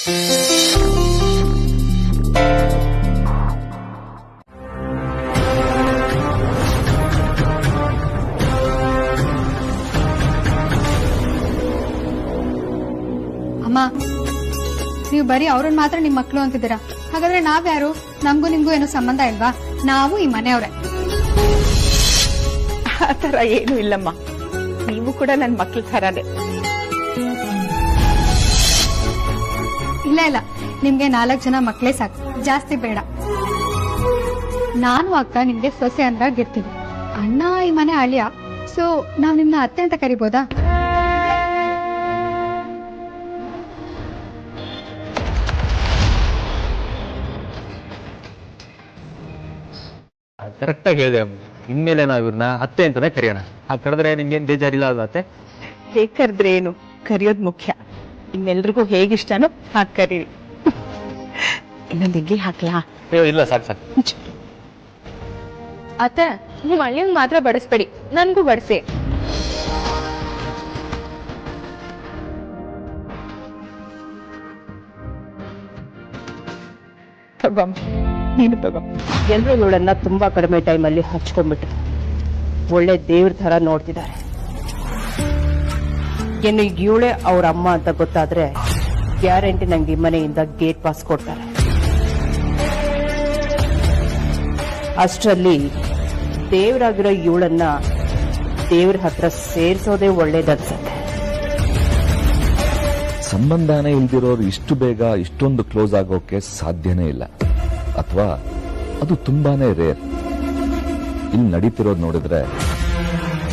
ಅಮ್ಮ, ನೀವು ಬರೀ ಅವ್ರನ್ನ ಮಾತ್ರ ನಿಮ್ ಮಕ್ಳು ಅಂತಿದ್ದೀರಾ. ಹಾಗಾದ್ರೆ ನಾವ್ಯಾರು? ನಮ್ಗೂ ನಿಮ್ಗೂ ಏನೋ ಸಂಬಂಧ ಇಲ್ವಾ? ನಾವು ಈ ಮನೆಯವ್ರೆ. ಆತರ ಏನು ಇಲ್ಲಮ್ಮ, ನೀವು ಕೂಡ ನನ್ ಮಕ್ಳ ಥರಾನೆ. ಇಲ್ಲ ಇಲ್ಲ, ನಿಮ್ಗೆ 4 ಜನ ಮಕ್ಳೇ ಸಾಕು, ಜಾಸ್ತಿ ಬೇಡ. ನಾನು ಅಕ್ಕ ನಿಮ್ಗೆ ಸೊಸೆ ಅಂದ್ರಾಗಿರ್ತೀವಿ. ಅಣ್ಣ ಈ ಮನೆ ಅಳಿಯ, ಸೊ ನಾವ್ ನಿಮ್ನ ಅತ್ತೆ ಅಂತ ಕರಿಬೋದಾ? ಕರೆಕ್ಟ್ ಆಗಿ ಹೇಳಿದೆ. ಇನ್ಮೇಲೆ ನಾವ್ ಇವ್ರನ್ನ ಅತ್ತೆ ಅಂತಾನೆ ಕರೆಯೋಣ. ಹಾಗೆ ಕರೆದ್ರೆ ನಿಮ್ಗೇನ್ ಬೇಜಾರಿಲ್ಲ ಅದು ಅತ್ತೆ? ಹೇಗ್ ಕರೆದ್ರೆ ಏನು, ಕರೆಯೋದ್ ಮುಖ್ಯ. ಇನ್ನೆಲ್ರಿಗೂ ಹೇಗಿಷ್ಟನೋ ಹಾಗೆ ಕರೀರಿ. ಇನ್ನೊಂದು ಇಡ್ಲಿ ಹಾಕ್ಲಾ? ಅಯ್ಯೋ ಇಲ್ಲ, ಸಾಕು ಸಾಕು. ಅತ್ತೆ, ನೀವು ಅಳಿಯಂಗ್ ಮಾತ್ರ ಬಡಿಸ್ಬೇಡಿ, ನನ್ಗೂ ಬಡಿಸಿ. ತಗೋ, ನೀನು ತಗೋ. ಎಲ್ರು ಇವಳನ್ನ ತುಂಬಾ ಕಡಿಮೆ ಟೈಮಲ್ಲಿ ಹಚ್ಕೊಂಡ್ಬಿಟ್ರು. ಒಳ್ಳೆ ದೇವ್ರ ತರ ನೋಡ್ತಿದ್ದಾರೆ. ಇನ್ನು ಈಗ ಇವಳೆ ಅವ್ರ ಅಮ್ಮ ಅಂತ ಗೊತ್ತಾದ್ರೆ ಗ್ಯಾರಂಟಿ ನಂಗೆ ಈ ಮನೆಯಿಂದ ಗೇಟ್ ಪಾಸ್ ಕೊಡ್ತಾರೆ. ಅಷ್ಟರಲ್ಲಿ ದೇವರಾಗಿರೋ ಇವಳನ್ನ ದೇವ್ರ ಹತ್ರ ಸೇರ್ಸೋದೇ ಒಳ್ಳೇದನ್ಸತ್ತೆ. ಸಂಬಂಧನೇ ಇಲ್ದಿರೋರು ಇಷ್ಟು ಬೇಗ ಇಷ್ಟೊಂದು ಕ್ಲೋಸ್ ಆಗೋಕೆ ಸಾಧ್ಯನೇ ಇಲ್ಲ, ಅಥವಾ ಅದು ತುಂಬಾನೇ ರೇರ್. ಇಲ್ಲಿ ನಡೀತಿರೋದು ನೋಡಿದ್ರೆ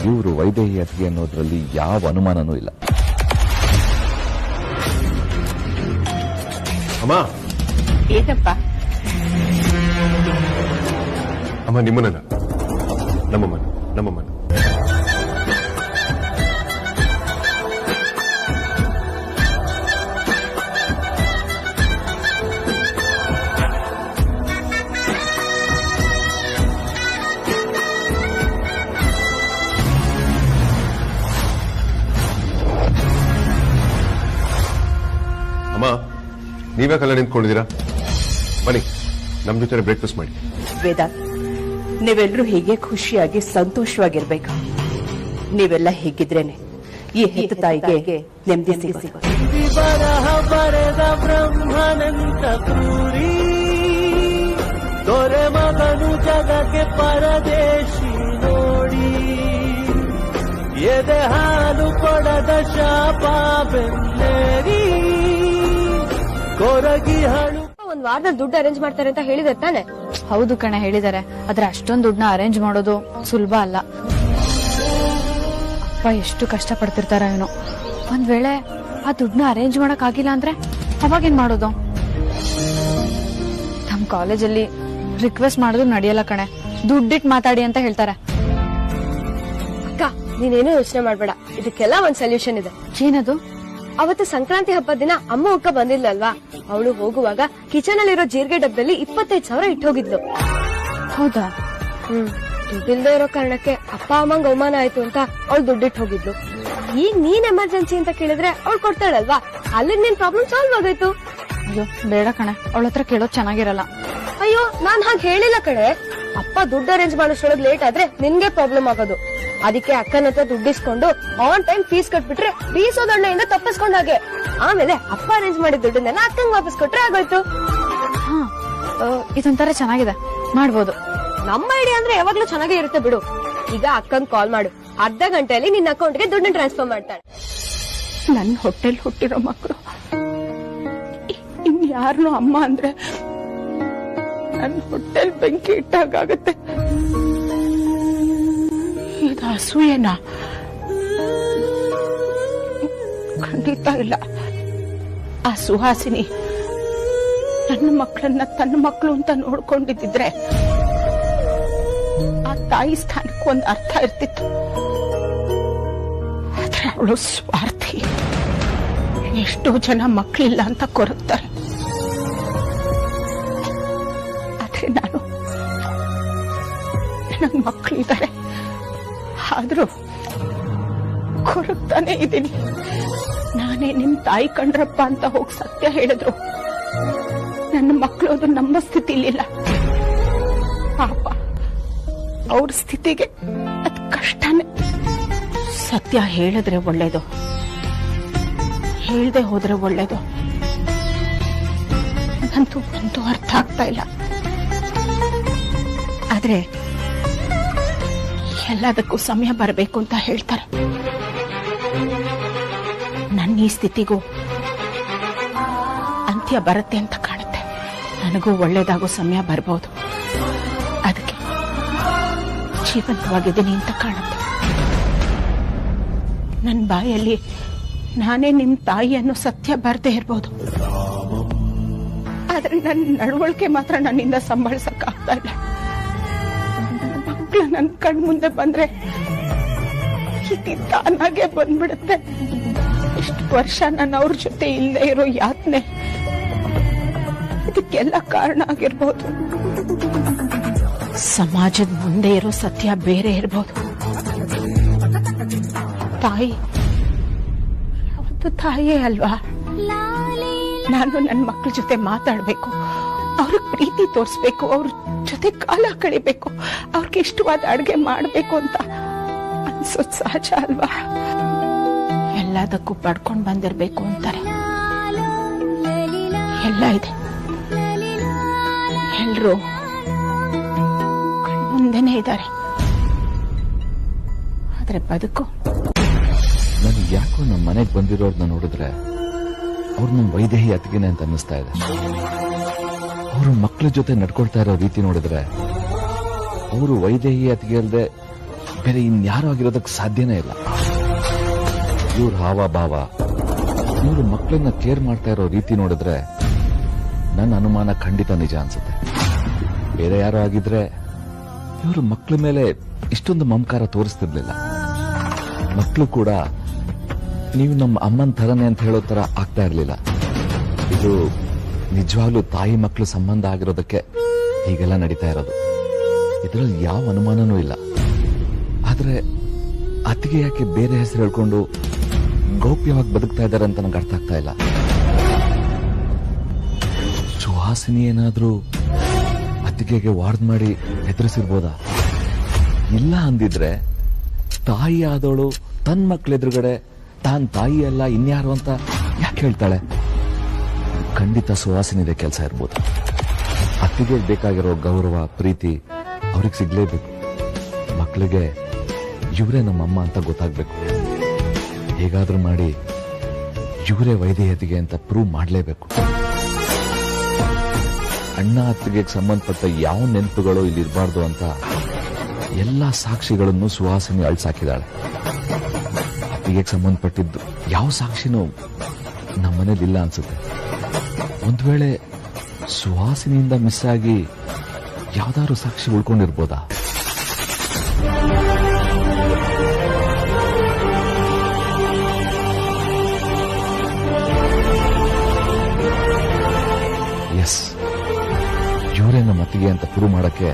ಇವರು ವೈದೇಹಿ ಅತ್ತಿಗೆ ಅನ್ನೋದ್ರಲ್ಲಿ ಯಾವ ಅನುಮಾನನೂ ಇಲ್ಲ. ಅಮ್ಮ, ಏನಪ್ಪ? ಅಮ್ಮ, ನಿಮ್ಮನ್ನ ನಮ್ಮಮ್ಮನ ಅಮ್ಮ, ನೀವ್ಯಾಕಲ್ಲ ನಿಂತ್ಕೊಂಡಿದ್ದೀರಾ? ಬನ್ನಿ, ನಮ್ ಜೊತೆ ಬ್ರೇಕ್ಫಾಸ್ಟ್ ಮಾಡಿ. ವೇದಾಂತ್, ನೀವೆಲ್ಲರೂ ಹೀಗೆ ಖುಷಿಯಾಗಿ ಸಂತೋಷವಾಗಿರ್ಬೇಕು. ನೀವೆಲ್ಲ ಹೀಗಿದ್ರೇನೆ ಈ ಹೆತ್ತ ತಾಯಿಗೆ ನೆಮ್ಮದಿ ಸಿಗೋದು. ಬರೆದ ಬ್ರಹ್ಮನಂತ ಕ್ರೂರಿ ದೊರೆ ಮಗನು ಜಗಕ್ಕೆ ಪರದೇಶಿ ನೋಡಿ, ಎದೆ ಹಾಲು ಕೊಡದ ಶಾಪ ಬೆನ್ನೇರಿ ಕೊರಗಿ ಹಳು. ಒಂದ್ ವಾರದಲ್ಲಿ ದುಡ್ಡು ಅರೇಂಜ್ ಮಾಡ್ತಾರೆ ಅಂತ ಹೇಳಿದಾರೆ ತಾನೆ? ಹೌದು ಕಣೆ, ಹೇಳಿದಾರೆ. ಆದ್ರೆ ಅಷ್ಟೊಂದು ದುಡ್ಡನ್ನ ಅರೇಂಜ್ ಮಾಡೋದು ಸುಲಭ ಅಲ್ಲ. ಅಪ್ಪ ಎಷ್ಟು ಕಷ್ಟ ಪಡ್ತಿರ್ತಾರ ಏನೋ. ಒಂದ್ ವೇಳೆ ಆ ದುಡ್ಡನ್ನ ಅರೇಂಜ್ ಮಾಡಕ್ ಆಗಿಲ್ಲ ಅಂದ್ರೆ ಅವಾಗೇನ್ ಮಾಡೋದು? ನಮ್ ಕಾಲೇಜಲ್ಲಿ ರಿಕ್ವೆಸ್ಟ್ ಮಾಡೋದು ನಡೆಯಲ್ಲ ಕಣೆ, ದುಡ್ಡಿಟ್ ಮಾತಾಡಿ ಅಂತ ಹೇಳ್ತಾರೆ. ಅಕ್ಕ, ನೀನೇನು ಯೋಚನೆ ಮಾಡ್ಬೇಡ, ಇದಕ್ಕೆಲ್ಲ ಒಂದ್ ಸೊಲ್ಯೂಷನ್ ಇದೆ. ಏನದು? ಅವತ್ತು ಸಂಕ್ರಾಂತಿ ಹಬ್ಬದ ದಿನ ಅಮ್ಮ ಅಕ್ಕ ಬಂದಿದ್ಲಲ್ವಾ, ಅವಳು ಹೋಗುವಾಗ ಕಿಚನ್ ಅಲ್ಲಿರೋ ಜೀರಿಗೆ ಡಬ್ಬದಲ್ಲಿ 25,000 ಇಟ್ಟು ಹೋಗಿದ್ಲು. ಹೌದಾ? ದುಡ್ಡಿಲ್ದೇ ಇರೋ ಕಾರಣಕ್ಕೆ ಅಪ್ಪ ಅಮ್ಮಂಗ್ ಅವಮಾನ ಆಯ್ತು ಅಂತ ಅವಳು ದುಡ್ಡಿಟ್ಟು ಹೋಗಿದ್ಲು. ಈಗ ನೀನ್ ಎಮರ್ಜೆನ್ಸಿ ಅಂತ ಕೇಳಿದ್ರೆ ಅವಳು ಕೊಡ್ತಾಳಲ್ವಾ, ಅಲ್ಲಿ ನಿನ್ ಪ್ರಾಬ್ಲಮ್ ಸಾಲ್ವ್ ಆಗೋಯ್ತು. ಅಯ್ಯೋ ಬೇಡ ಕಣೆ, ಅವಳ ಹತ್ರ ಕೇಳೋದ್ ಚೆನ್ನಾಗಿರಲ್ಲ. ಅಯ್ಯೋ, ನಾನ್ ಹಾಗೆ ಹೇಳಿಲ್ಲ ಕಣೆ. ಅಪ್ಪ ದುಡ್ಡು ಅರೇಂಜ್ ಮಾಡೋಷ್ರೊಳಗ್ ಲೇಟ್ ಆದ್ರೆ ನಿನ್ಗೆ ಪ್ರಾಬ್ಲಮ್ ಆಗೋದು. ಅದಕ್ಕೆ ಅಕ್ಕನ ಹತ್ರ ದುಡ್ಡಿಸ್ಕೊಂಡು ಆನ್ ಟೈಮ್ ಫೀಸ್ ಕಟ್ಬಿಟ್ರೆ ಬೀಸೋದಣ್ಣೆಯಿಂದ ತಪ್ಪಿಸ್ಕೊಂಡ್ ಹಾಗೆ. ಆಮೇಲೆ ಅಪ್ಪ ಅರೇಂಜ್ ಮಾಡಿದ ದುಡ್ಡನ್ನೆಲ್ಲ ಅಕ್ಕಂಗ್ ವಾಪಸ್ ಕೊಟ್ರೆ ಆಗೋಯ್ತು. ಇದೊಂಥರ ಚೆನ್ನಾಗಿದೆ, ಮಾಡ್ಬೋದು. ನಮ್ಮ ಐಡಿಯಾ ಅಂದ್ರೆ ಯಾವಾಗ್ಲೂ ಚೆನ್ನಾಗೇ ಇರುತ್ತೆ ಬಿಡು. ಈಗ ಅಕ್ಕಂಗ್ ಕಾಲ್ ಮಾಡು, ಅರ್ಧ ಗಂಟೆಯಲ್ಲಿ ನಿನ್ನ ಅಕೌಂಟ್ಗೆ ದುಡ್ಡನ್ನ ಟ್ರಾನ್ಸ್ಫರ್ ಮಾಡ್ತಾಳೆ. ನನ್ನ ಹೊಟ್ಟೆಲ್ ಹುಟ್ಟಿರೋ ಮಕ್ಕಳು ಇನ್ಯಾರನು ಅಮ್ಮ ಅಂದ್ರೆ ನನ್ನ ಹೊಟ್ಟೆಲ್ ಬೆಂಕಿ ಇಟ್ಟಾಗತ್ತೆ. ಇದು ಅಸೂಯೇನಾ? ಖಂಡಿತ ಇಲ್ಲ. ಆ ಸುಹಾಸಿನಿ ನನ್ನ ಮಕ್ಕಳನ್ನ ತನ್ನ ಮಕ್ಕಳು ಅಂತ ನೋಡ್ಕೊಂಡಿದ್ದಿದ್ರೆ ಆ ತಾಯಿ ಸ್ಥಾನಕ್ಕೆ ಒಂದು ಅರ್ಥ ಇರ್ತಿತ್ತು. ಆದ್ರೆ ಅವಳು ಸ್ವಾರ್ಥಿ. ಎಷ್ಟೋ ಜನ ಮಕ್ಕಳಿಲ್ಲ ಅಂತ ಕೊರಗ್ತಾರೆ, ಆದ್ರೆ ನನ್ನ ಮಕ್ಕಳಿದ್ದಾರೆ, ಆದ್ರೂ ಕೊರಗ್ತಾನೆ ಇದ್ದೀನಿ. ನಾನೇ ನಿಮ್ ತಾಯಿ ಕಂಡ್ರಪ್ಪ ಅಂತ ಹೋಗಿ ಸತ್ಯ ಹೇಳಿದ್ರು. ನನ್ನ ಮಕ್ಕಳು ಅದು ನಮ್ಮ ಸ್ಥಿತಿಲಿಲ್ಲ. ಪಾಪ ಅವ್ರ ಸ್ಥಿತಿಗೆ ಅದ್ ಕಷ್ಟನೇ. ಸತ್ಯ ಹೇಳಿದ್ರೆ ಒಳ್ಳೇದು, ಹೇಳ್ದೆ ಹೋದ್ರೆ ಒಳ್ಳೇದು. ನಂತೂ ಒಂದು ಅರ್ಥ ಆಗ್ತಾ ಇಲ್ಲ. ಆದ್ರೆ ಎಲ್ಲದಕ್ಕೂ ಸಮಯ ಬರಬೇಕು ಅಂತ ಹೇಳ್ತಾರೆ. ನನ್ನ ಈ ಸ್ಥಿತಿಗೂ ಅಂತ್ಯ ಬರುತ್ತೆ ಅಂತ ಕಾಣುತ್ತೆ. ನನಗೂ ಒಳ್ಳೇದಾಗೋ ಸಮಯ ಬರಬಹುದು. ಅದಕ್ಕೆ ಜೀವಂತವಾಗಿದ್ದೀನಿ ಅಂತ ಕಾಣುತ್ತೆ. ನನ್ನ ಬಾಯಲ್ಲಿ ನಾನೇ ನಿಮ್ ತಾಯಿ ಅನ್ನೋ ಸತ್ಯ ಬರ್ದೇ ಇರ್ಬೋದು. ಆದ್ರೆ ನನ್ನ ನಡವಳಿಕೆ ಮಾತ್ರ ನನ್ನಿಂದ ಸಂಭಾಳಿಸಕ್ ಆಗ್ತಾ ಇಲ್ಲ. ಮಕ್ಕಳು ನನ್ನ ಕಣ್ ಮುಂದೆ ಬಂದ್ರೆ ತಾನಾಗೆ ಬಂದ್ಬಿಡುತ್ತೆ. ಇಷ್ಟು ವರ್ಷ ನಾನು ಅವ್ರ ಜೊತೆ ಇಲ್ಲದೆ ಇರೋ ಯಾತನೆ ಇದಕ್ಕೆಲ್ಲ ಕಾರಣ ಆಗಿರ್ಬೋದು. ಸಮಾಜದ ಮುಂದೆ ಇರೋ ಸತ್ಯ ಬೇರೆ ಇರ್ಬೋದು. ತಾಯಿ ಯಾವತ್ತು ತಾಯಿಯೇ ಅಲ್ವಾ? ನಾನು ನನ್ನ ಮಕ್ಕಳ ಜೊತೆ ಮಾತಾಡ್ಬೇಕು, ಅವ್ರಿಗೆ ಪ್ರೀತಿ ತೋರಿಸ್ಬೇಕು, ಅವ್ರ ಜೊತೆ ಕಾಲ ಕಳಿಬೇಕು, ಅವ್ರಿಗೆ ಇಷ್ಟವಾದ ಅಡ್ಗೆ ಮಾಡ್ಬೇಕು ಅಂತ ಅನ್ಸೋದ್ ಸಹಜ ಅಲ್ವಾ? ಎಲ್ಲದಕ್ಕೂ ಪಡ್ಕೊಂಡ್ ಬಂದಿರ್ಬೇಕು ಅಂತಾರೆ. ಎಲ್ಲ ಇದೆ, ಎಲ್ರು ಮುಂದೆನೆ ಇದ್ದಾರೆ. ಆದ್ರೆ ಬದುಕು ನನಗೆ ಯಾಕೋ ನಮ್ಮ ಮನೆಗೆ ಬಂದಿರೋರ್ನ ನೋಡಿದ್ರೆ ಅವ್ರು ನಮ್ಮ ವೈದೇಹಿ ಅತ್ತಿಗೆನೆ ಅಂತ ಅನ್ನಿಸ್ತಾ ಇದೆ. ಅವರು ಮಕ್ಕಳ ಜೊತೆ ನಡ್ಕೊಳ್ತಾ ಇರೋ ರೀತಿ ನೋಡಿದ್ರೆ ಅವರು ವೈದೇಹಿ ಅತ್ತಿಗೆ ಅಲ್ಲದೆ ಬೇರೆ ಇನ್ಯಾರು ಆಗಿರೋದಕ್ಕೆ ಸಾಧ್ಯನೇ ಇಲ್ಲ. ಇವ್ರ ಹಾವ ಭಾವ, ಇವರು ಮಕ್ಕಳನ್ನ ಕೇರ್ ಮಾಡ್ತಾ ಇರೋ ರೀತಿ ನೋಡಿದ್ರೆ ನನ್ನ ಅನುಮಾನ ಖಂಡಿತ ನಿಜ ಅನ್ಸುತ್ತೆ. ಬೇರೆ ಯಾರೋ ಆಗಿದ್ರೆ ಇವರು ಮಕ್ಕಳ ಮೇಲೆ ಇಷ್ಟೊಂದು ಮಮಕಾರ ತೋರಿಸ್ತಿರ್ಲಿಲ್ಲ. ಮಕ್ಕಳು ಕೂಡ ನೀವು ನಮ್ಮ ಅಮ್ಮನ ಥರನೇ ಅಂತ ಹೇಳೋ ತರ ಆಗ್ತಾ ಇರ್ಲಿಲ್ಲ. ಇದು ನಿಜವಾಗ್ಲೂ ತಾಯಿ ಮಕ್ಕಳು ಸಂಬಂಧ ಆಗಿರೋದಕ್ಕೆ ಹೀಗೆಲ್ಲ ನಡೀತಾ ಇರೋದು. ಇದರಲ್ಲಿ ಯಾವ ಅನುಮಾನನೂ ಇಲ್ಲ. ಆದ್ರೆ ಅತ್ತಿಗೆ ಯಾಕೆ ಬೇರೆ ಹೆಸರು ಹೇಳ್ಕೊಂಡು ಗೌಪ್ಯವಾಗಿ ಬದುಕ್ತಾ ಇದ್ದಾರೆ ಅಂತ ನಂಗೆ ಅರ್ಥ ಆಗ್ತಾ ಇಲ್ಲ. ಸುಹಾಸಿನಿ ಏನಾದ್ರೂ ಅತ್ತಿಗೆಗೆ ವಾರ್ನ್ ಮಾಡಿ ಹೆದರಿಸಿರ್ಬೋದಾ? ಇಲ್ಲ ಅಂದಿದ್ರೆ ತಾಯಿ ಆದವಳು ತನ್ನ ಮಕ್ಕಳ ಎದುರುಗಡೆ ತಾನ್ ತಾಯಿ ಅಲ್ಲ ಇನ್ಯಾರು ಅಂತ ಯಾಕೆ ಹೇಳ್ತಾಳೆ? ಖಂಡಿತ ಸುಹಾಸಿನಿದೆ ಕೆಲಸ ಇರ್ಬೋದು. ಅತ್ತಿಗೆ ಬೇಕಾಗಿರೋ ಗೌರವ ಪ್ರೀತಿ ಅವ್ರಿಗೆ ಸಿಗ್ಲೇಬೇಕು. ಮಕ್ಕಳಿಗೆ ಇವರೇ ನಮ್ಮಮ್ಮ ಅಂತ ಗೊತ್ತಾಗ್ಬೇಕು. ಹೇಗಾದ್ರೂ ಮಾಡಿ ಇವರೇ ವೈದೇಹತಿಗೆ ಅಂತ ಪ್ರೂವ್ ಮಾಡಲೇಬೇಕು. ಅಣ್ಣ ಅತ್ತಿಗೆಗೆ ಸಂಬಂಧಪಟ್ಟ ಯಾವ ನೆನಪುಗಳು ಇಲ್ಲಿ ಇರಬಾರ್ದು ಅಂತ ಎಲ್ಲಾ ಸಾಕ್ಷಿಗಳನ್ನು ಸುಹಾಸಿನಿ ಅಳ್ಸಾಕಿದಾಳೆ. ಅತ್ತಿಗೆಗೆ ಸಂಬಂಧಪಟ್ಟಿದ್ದು ಯಾವ ಸಾಕ್ಷಿನೂ ನಮ್ಮನೇಲಿ ಇಲ್ಲ ಅನ್ಸುತ್ತೆ. ಒಂದ್ ವೇಳೆ ಸುಹಾಸಿನಿಯಿಂದ ಮಿಸ್ ಆಗಿ ಯಾವ್ದಾದ್ರು ಸಾಕ್ಷಿ ಉಳ್ಕೊಂಡಿರ್ಬೋದಾ? ಎಸ್, ಇವರೇ ನಮ್ಮ ಅತ್ತಿಗೆ ಅಂತ ಪ್ರೂವ್ ಮಾಡಕ್ಕೆ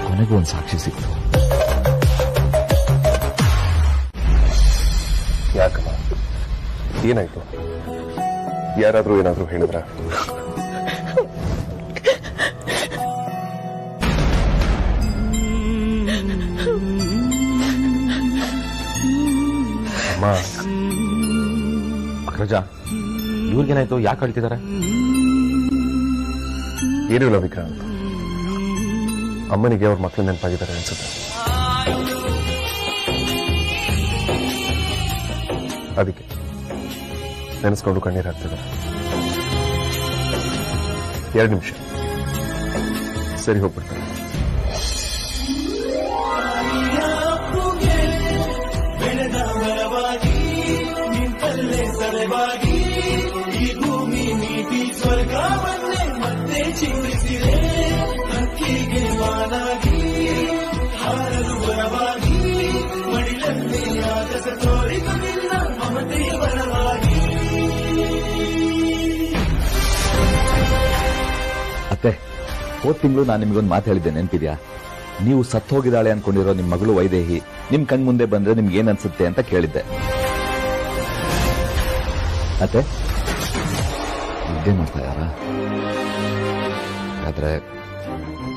ಕೊನೆಗೂ ಒಂದು ಸಾಕ್ಷಿ ಸಿಕ್ತು. ಯಾಕಮ್ಮ, ಏನಾಯ್ತು? ಯಾರಾದ್ರೂ ಏನಾದ್ರೂ ಹೇಳಿದ್ರ? ಅಮ್ಮ, ಅಗ್ರಜ, ಇವ್ರಿಗೇನಾಯ್ತು? ಯಾಕೆ ಅಳ್ತಿದ್ದಾರೆ? ಏನೂ ಇಲ್ಲ ವಿಕ್ರಾಂತ್, ಅಮ್ಮನಿಗೆ ಅವ್ರ ಮಕ್ಕಳು ನೆನಪಾಗಿದ್ದಾರೆ ಅನ್ಸುತ್ತೆ. ಅದಕ್ಕೆ ನೆನೆಸ್ಕೊಂಡು ಕಣ್ಣೀರು ಹಾಕ್ತಿದ್ದಾರೆ. 2 ನಿಮಿಷ ಸರಿ ಹೋಗ್ಬಿಡ್ತಾರೆ. ಅತ್ತೆ, ಹೋದ ತಿಂಗಳು ನಾನು ನಿಮ್ಗೊಂದು ಮಾತು ಹೇಳಿದ್ದೆ, ನೆನಪಿದ್ಯಾ? ನೀವು ಸತ್ತೋಗಿದ್ದಾಳೆ ಅನ್ಕೊಂಡಿರೋ ನಿಮ್ ಮಗಳು ವೈದೇಹಿ ನಿಮ್ ಕಣ್ ಮುಂದೆ ಬಂದ್ರೆ ನಿಮ್ಗೆ ಏನ್ ಅನ್ಸುತ್ತೆ ಅಂತ ಕೇಳಿದ್ದೆ. ಅತ್ತೆ ನಿದ್ದೆ ಮಾಡ್ತಾ ಯಾರ? ಆದ್ರೆ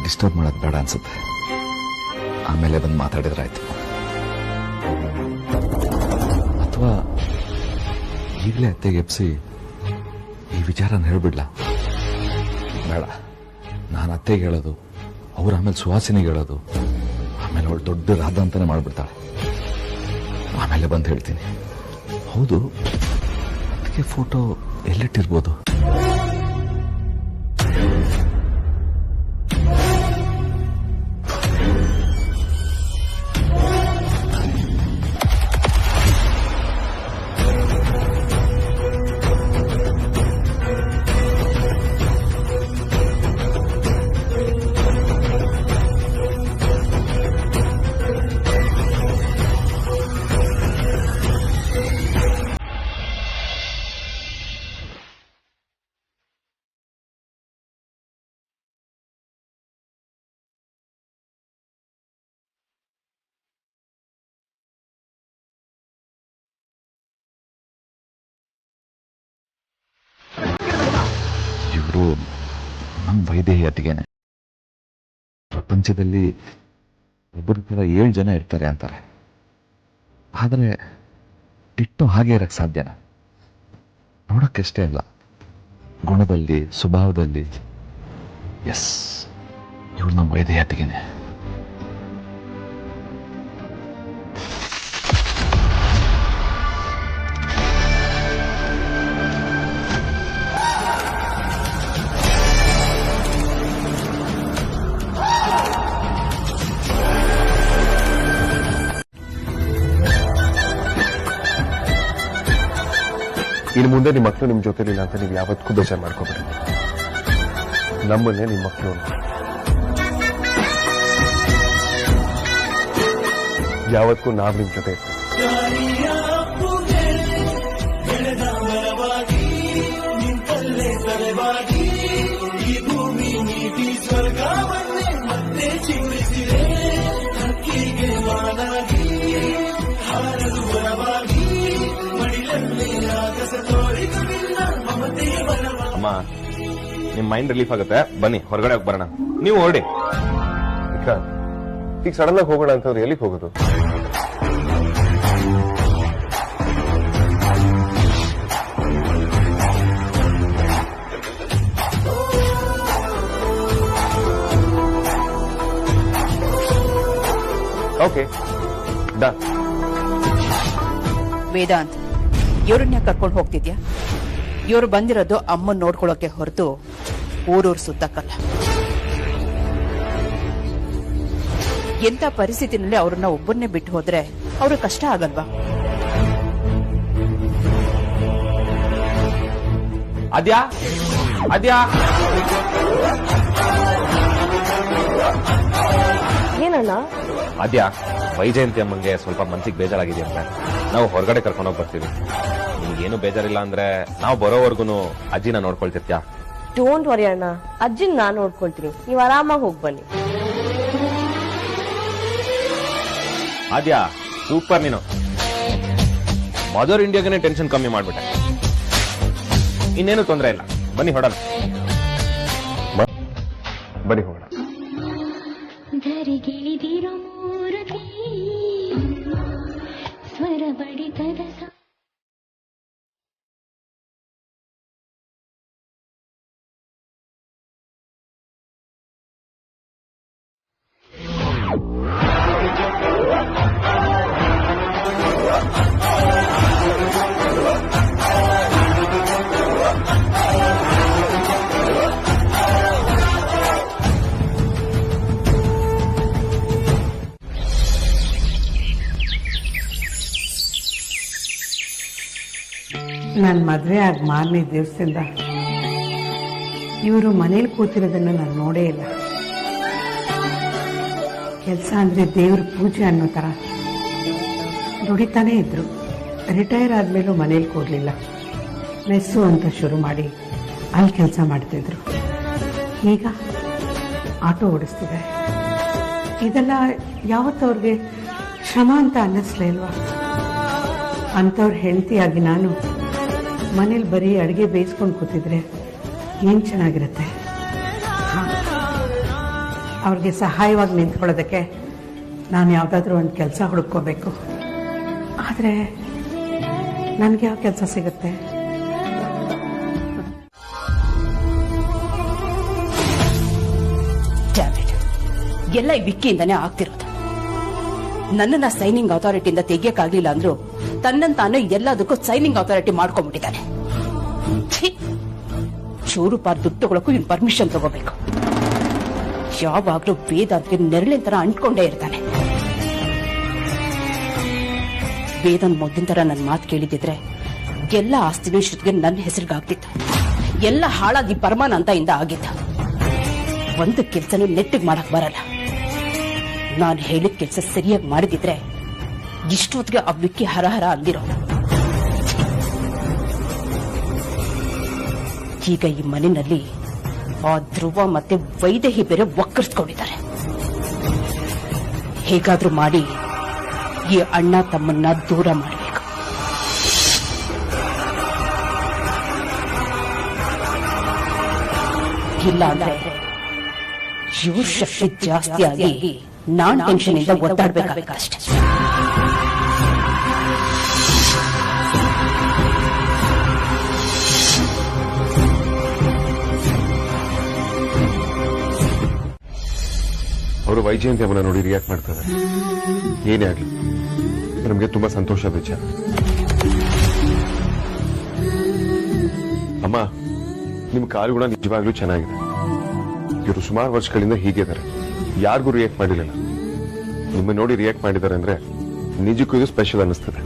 ಡಿಸ್ಟರ್ಬ್ ಮಾಡೋದು ಬೇಡ ಅನ್ಸುತ್ತೆ. ಆಮೇಲೆ ಬಂದು ಮಾತಾಡಿದ್ರಾಯ್ತು. ಅಥವಾ ಈಗಲೇ ಅತ್ತೆಗೆ ಎಪ್ಸಿ ಈ ವಿಚಾರನ ಹೇಳ್ಬಿಡ್ಲ? ಬೇಡ, ನಾನು ಅತ್ತೆಗೆ ಹೇಳೋದು, ಅವ್ರು ಆಮೇಲೆ ಸುಹಾಸಿನಿಗೆ ಹೇಳೋದು, ಆಮೇಲೆ ಅವಳು ದೊಡ್ಡ ರಾಧ ಅಂತಾನೆ ಮಾಡ್ಬಿಡ್ತಾಳೆ. ಆಮೇಲೆ ಬಂದು ಹೇಳ್ತೀನಿ. ಹೌದು, ಅದಕ್ಕೆ ಫೋಟೋ ಎಲ್ಲಿಟ್ಟಿರ್ಬೋದು? ಇವರು ನಮ್ಮ ವೈದೇಹಿಯತಿಗೆನೆ. ಪ್ರಪಂಚದಲ್ಲಿ ಒಬ್ಬರ ಥರ 7 ಜನ ಇರ್ತಾರೆ ಅಂತಾರೆ. ಆದರೆ ಟಿಟ್ಟು ಹಾಗೆ ಇರಕ್ಕೆ ಸಾಧ್ಯನಾ? ನೋಡೋಕ್ಕಷ್ಟೇ ಅಲ್ಲ, ಗುಣದಲ್ಲಿ, ಸ್ವಭಾವದಲ್ಲಿ. ಎಸ್, ಇವ್ರು ನಮ್ಮ ವೈದೇಹಿಯತಿಗೆನೆ. ಇನ್ನು ಮುಂದೆ ನಿಮ್ಮ ಮಕ್ಕಳು ನಿಮ್ಮ ಜೊತೆಲಿಲ್ಲ ಅಂತ ನೀವು ಯಾವತ್ತೂ ಬೇಜಾರು ಮಾಡ್ಕೋಬೇಡಿ. ನಮ್ಮನ್ನೇ ನಿಮ್ಮ ಮಕ್ಕಳು ಯಾವತ್ತೂ ನಾವು ನಿಮ್ಮ ಜೊತೆ ಇರ್ತೀವಿ. ಅಮ್ಮ, ನಿಮ್ ಮೈಂಡ್ ರಿಲೀಫ್ ಆಗುತ್ತೆ. ಬನ್ನಿ ಹೊರಗಡೆ ಹೋಗಿ ಬರೋಣ. ನೀವು ಹೊರಡಿ. ಈಗ ಸಡನ್ ಆಗಿ ಹೋಗೋಣ ಅಂತಂದ್ರೆ ಎಲ್ಲಿಗೆ ಹೋಗೋದು? Okay, done. ವೇದಾಂತ್, ಇವ್ರನ್ನ ಕರ್ಕೊಂಡು ಹೋಗ್ತಿದ್ಯಾ? ಇವ್ರು ಬಂದಿರೋದು ಅಮ್ಮನ್ ನೋಡ್ಕೊಳ್ಳೋಕೆ ಹೊರತು ಊರೂರು ಸುತ್ತಕ್ಕಲ್ಲ. ಎಂತ ಪರಿಸ್ಥಿತಿನಲ್ಲಿ ಅವ್ರನ್ನ ಒಬ್ಬರನ್ನೇ ಬಿಟ್ಟು ಹೋದ್ರೆ ಅವ್ರಿಗೆ ಕಷ್ಟ ಆಗಲ್ವಾ? ಅದ್ಯಾ ಅದ್ಯಾ ಏನಣ್ಣ? ಅದ್ಯಾ, ವೈಜಯಂತಿ ಅಮ್ಮಂಗೆ ಸ್ವಲ್ಪ ಮನ್ಸಿಗೆ ಬೇಜಾರಾಗಿದೆಯಂತೆ. ನಾವು ಹೊರಗಡೆ ಕರ್ಕೊಂಡೋಗಿ ಬರ್ತೀವಿ. ನಿಮ್ಗೇನು ಬೇಜಾರಿಲ್ಲ ಅಂದ್ರೆ ನಾವು ಬರೋವರ್ಗುನು ಅಜ್ಜಿನ ನೋಡ್ಕೊಳ್ತಿರ್ತ್ಯಾ? ಡೋಂಟ್ ವರಿ ಅಣ್ಣ, ಅಜ್ಜಿನ ನಾನ್ ನೋಡ್ಕೊಳ್ತೀನಿ. ನೀವು ಆರಾಮಾಗಿ ಹೋಗಿ ಬನ್ನಿ. ಅದ್ಯಾ, ಸೂಪರ್. ನೀನು ಮದರ್ ಇಂಡಿಯಾಗನೇ ಟೆನ್ಷನ್ ಕಮ್ಮಿ ಮಾಡ್ಬಿಟ್ಟೆ. ಇನ್ನೇನು ತೊಂದರೆ ಇಲ್ಲ. ಬನ್ನಿ ಹೊಡೋಣ. ಬನ್ನಿ ಹೋಗೋಣ. ನನ್ನ ಮದುವೆ ಆಗಿ ಮಾರನೇ ದಿವಸದಿಂದ ಇವರು ಮನೇಲಿ ಕೂತಿರೋದನ್ನ ನಾನು ನೋಡೇ ಇಲ್ಲ. ಕೆಲಸ ಅಂದ್ರೆ ದೇವ್ರ ಪೂಜೆ ಅನ್ನೋ ತರ ದುಡಿತಾನೇ ಇದ್ರು. ರಿಟೈರ್ ಆದ್ಮೇಲೂ ಮನೇಲಿ ಕೂರ್ಲಿಲ್ಲ. ಮೆಸ್ಸು ಅಂತ ಶುರು ಮಾಡಿ ಅಲ್ಲಿ ಕೆಲಸ ಮಾಡ್ತಿದ್ರು. ಈಗ ಆಟೋ ಓಡಿಸ್ತಿದ್ದಾರೆ. ಇದೆಲ್ಲ ಯಾವತ್ತವ್ರಿಗೆ ಶ್ರಮ ಅಂತ ಅನ್ನಿಸ್ಲೇ ಇಲ್ವಾ? ಅಂಥವ್ರ ಹೆಂಡತಿಯಾಗಿ ನಾನು ಮನೇಲಿ ಬರೀ ಅಡುಗೆ ಬೇಯಿಸ್ಕೊಂಡು ಕೂತಿದ್ರೆ ಏನು ಚೆನ್ನಾಗಿರುತ್ತೆ. ಅವ್ರಿಗೆ ಸಹಾಯವಾಗಿ ನಿಂತ್ಕೊಳ್ಳೋದಕ್ಕೆ ನಾನು ಯಾವುದಾದ್ರೂ ಒಂದು ಕೆಲಸ ಹುಡುಕೋಬೇಕು. ಆದರೆ ನನಗೆ ಯಾವ ಕೆಲಸ ಸಿಗುತ್ತೆ? ಎಲ್ಲ ಈ ವಿಕ್ಕಿಯಿಂದಾನೇ ಆಗ್ತಿರೋದು. ನನ್ನನ್ನ ಸೈನಿಂಗ್ ಅಥಾರಿಟಿಯಿಂದ ತೆಗಿಯಕ್ಕಾಗ್ಲಿಲ್ಲ ಅಂದ್ರು ತನ್ನನ್ನು ತಾನು ಎಲ್ಲದಕ್ಕೂ ಸೈನಿಂಗ್ ಅಥಾರಿಟಿ ಮಾಡ್ಕೊಂಡ್ಬಿಟ್ಟಿದ್ದಾನೆ. ಚೂರು ಪಾರ್ ದುಡ್ಡು ತಗೊಳಕ್ಕೂ ಇನ್ ಪರ್ಮಿಷನ್ ತಗೋಬೇಕು. ಯಾವಾಗ್ಲೂ ವೇದಾಂತ್ಗೆ ನೆರಳಿನ ತರ ಅಂಟ್ಕೊಂಡೇ ಇರ್ತಾನೆ. ವೇದಾಂತ್ ಮೊದಲಿನ ತರ ನನ್ನ ಮಾತು ಕೇಳಿದಿದ್ರೆ ಎಲ್ಲ ಆಸ್ತಿನೂ ಶ್ರುತಿಗೆ ನನ್ನ ಹೆಸರಿಗಾಗ್ತಿತ್ತು. ಎಲ್ಲ ಹಾಳಾಗಿ ಪರಮಾನಂದ ಇಂದ ಆಗಿದ್ದ. ಒಂದು ಕೆಲ್ಸನೂ ನೆಟ್ಟಿಗೆ ಮಾಡಕ್ ಬರಲ್ಲ. ನಾನು ಹೇಳಿದ ಕೆಲಸ ಸರಿಯಾಗಿ ಮಾಡಿದಿದ್ರೆ ಇಷ್ಟೊತ್ತಿಗೆ ಆ ವಿಕ್ಕಿ ಹರಹರ ಅಂದಿರೋ. ಈಗ ಈ ಮನೆಯಲ್ಲಿ ಆ ಧ್ರುವ ಮತ್ತೆ ವೈದೇಹಿ ಬೇರೆ ಒಕ್ಕರ್ಸ್ಕೊಂಡಿದ್ದಾರೆ. ಹೇಗಾದ್ರೂ ಮಾಡಿ ಈ ಅಣ್ಣ ತಮ್ಮನ್ನ ದೂರ ಮಾಡಬೇಕು. ಇಲ್ಲ ಅಂದ್ರೆ ಇವ್ರ ಶಕ್ತಿ ಜಾಸ್ತಿ ಆಗಿ ನಾನ್ ಟೆನ್ಷನ್ ಇಂದ ಒದ್ದಾಡ್ಬೇಕಾಗಬೇಕಷ್ಟೇ. ಅವರು ವೈಜಯಂತಿ ಅಮ್ಮನ ನೋಡಿ ರಿಯಾಕ್ಟ್ ಮಾಡ್ತಾರೆ. ಏನೇ ಆಗ್ಲಿ ನಮ್ಗೆ ತುಂಬಾ ಸಂತೋಷದ ವಿಚಾರ. ಅಮ್ಮ, ನಿಮ್ ಕಾಲುಗುಣ ನಿಜವಾಗ್ಲೂ ಚೆನ್ನಾಗಿದೆ. ಇವರು ಸುಮಾರು ವರ್ಷಗಳಿಂದ ಹೀಗಿದ್ದಾರೆ, ಯಾರಿಗೂ ರಿಯಾಕ್ಟ್ ಮಾಡಿಲ್ಲ. ನಿಮ್ಮ ನೋಡಿ ರಿಯಾಕ್ಟ್ ಮಾಡಿದ್ದಾರೆ ಅಂದ್ರೆ ನಿಜಕ್ಕೂ ಇದು ಸ್ಪೆಷಲ್ ಅನ್ನಿಸ್ತದೆ.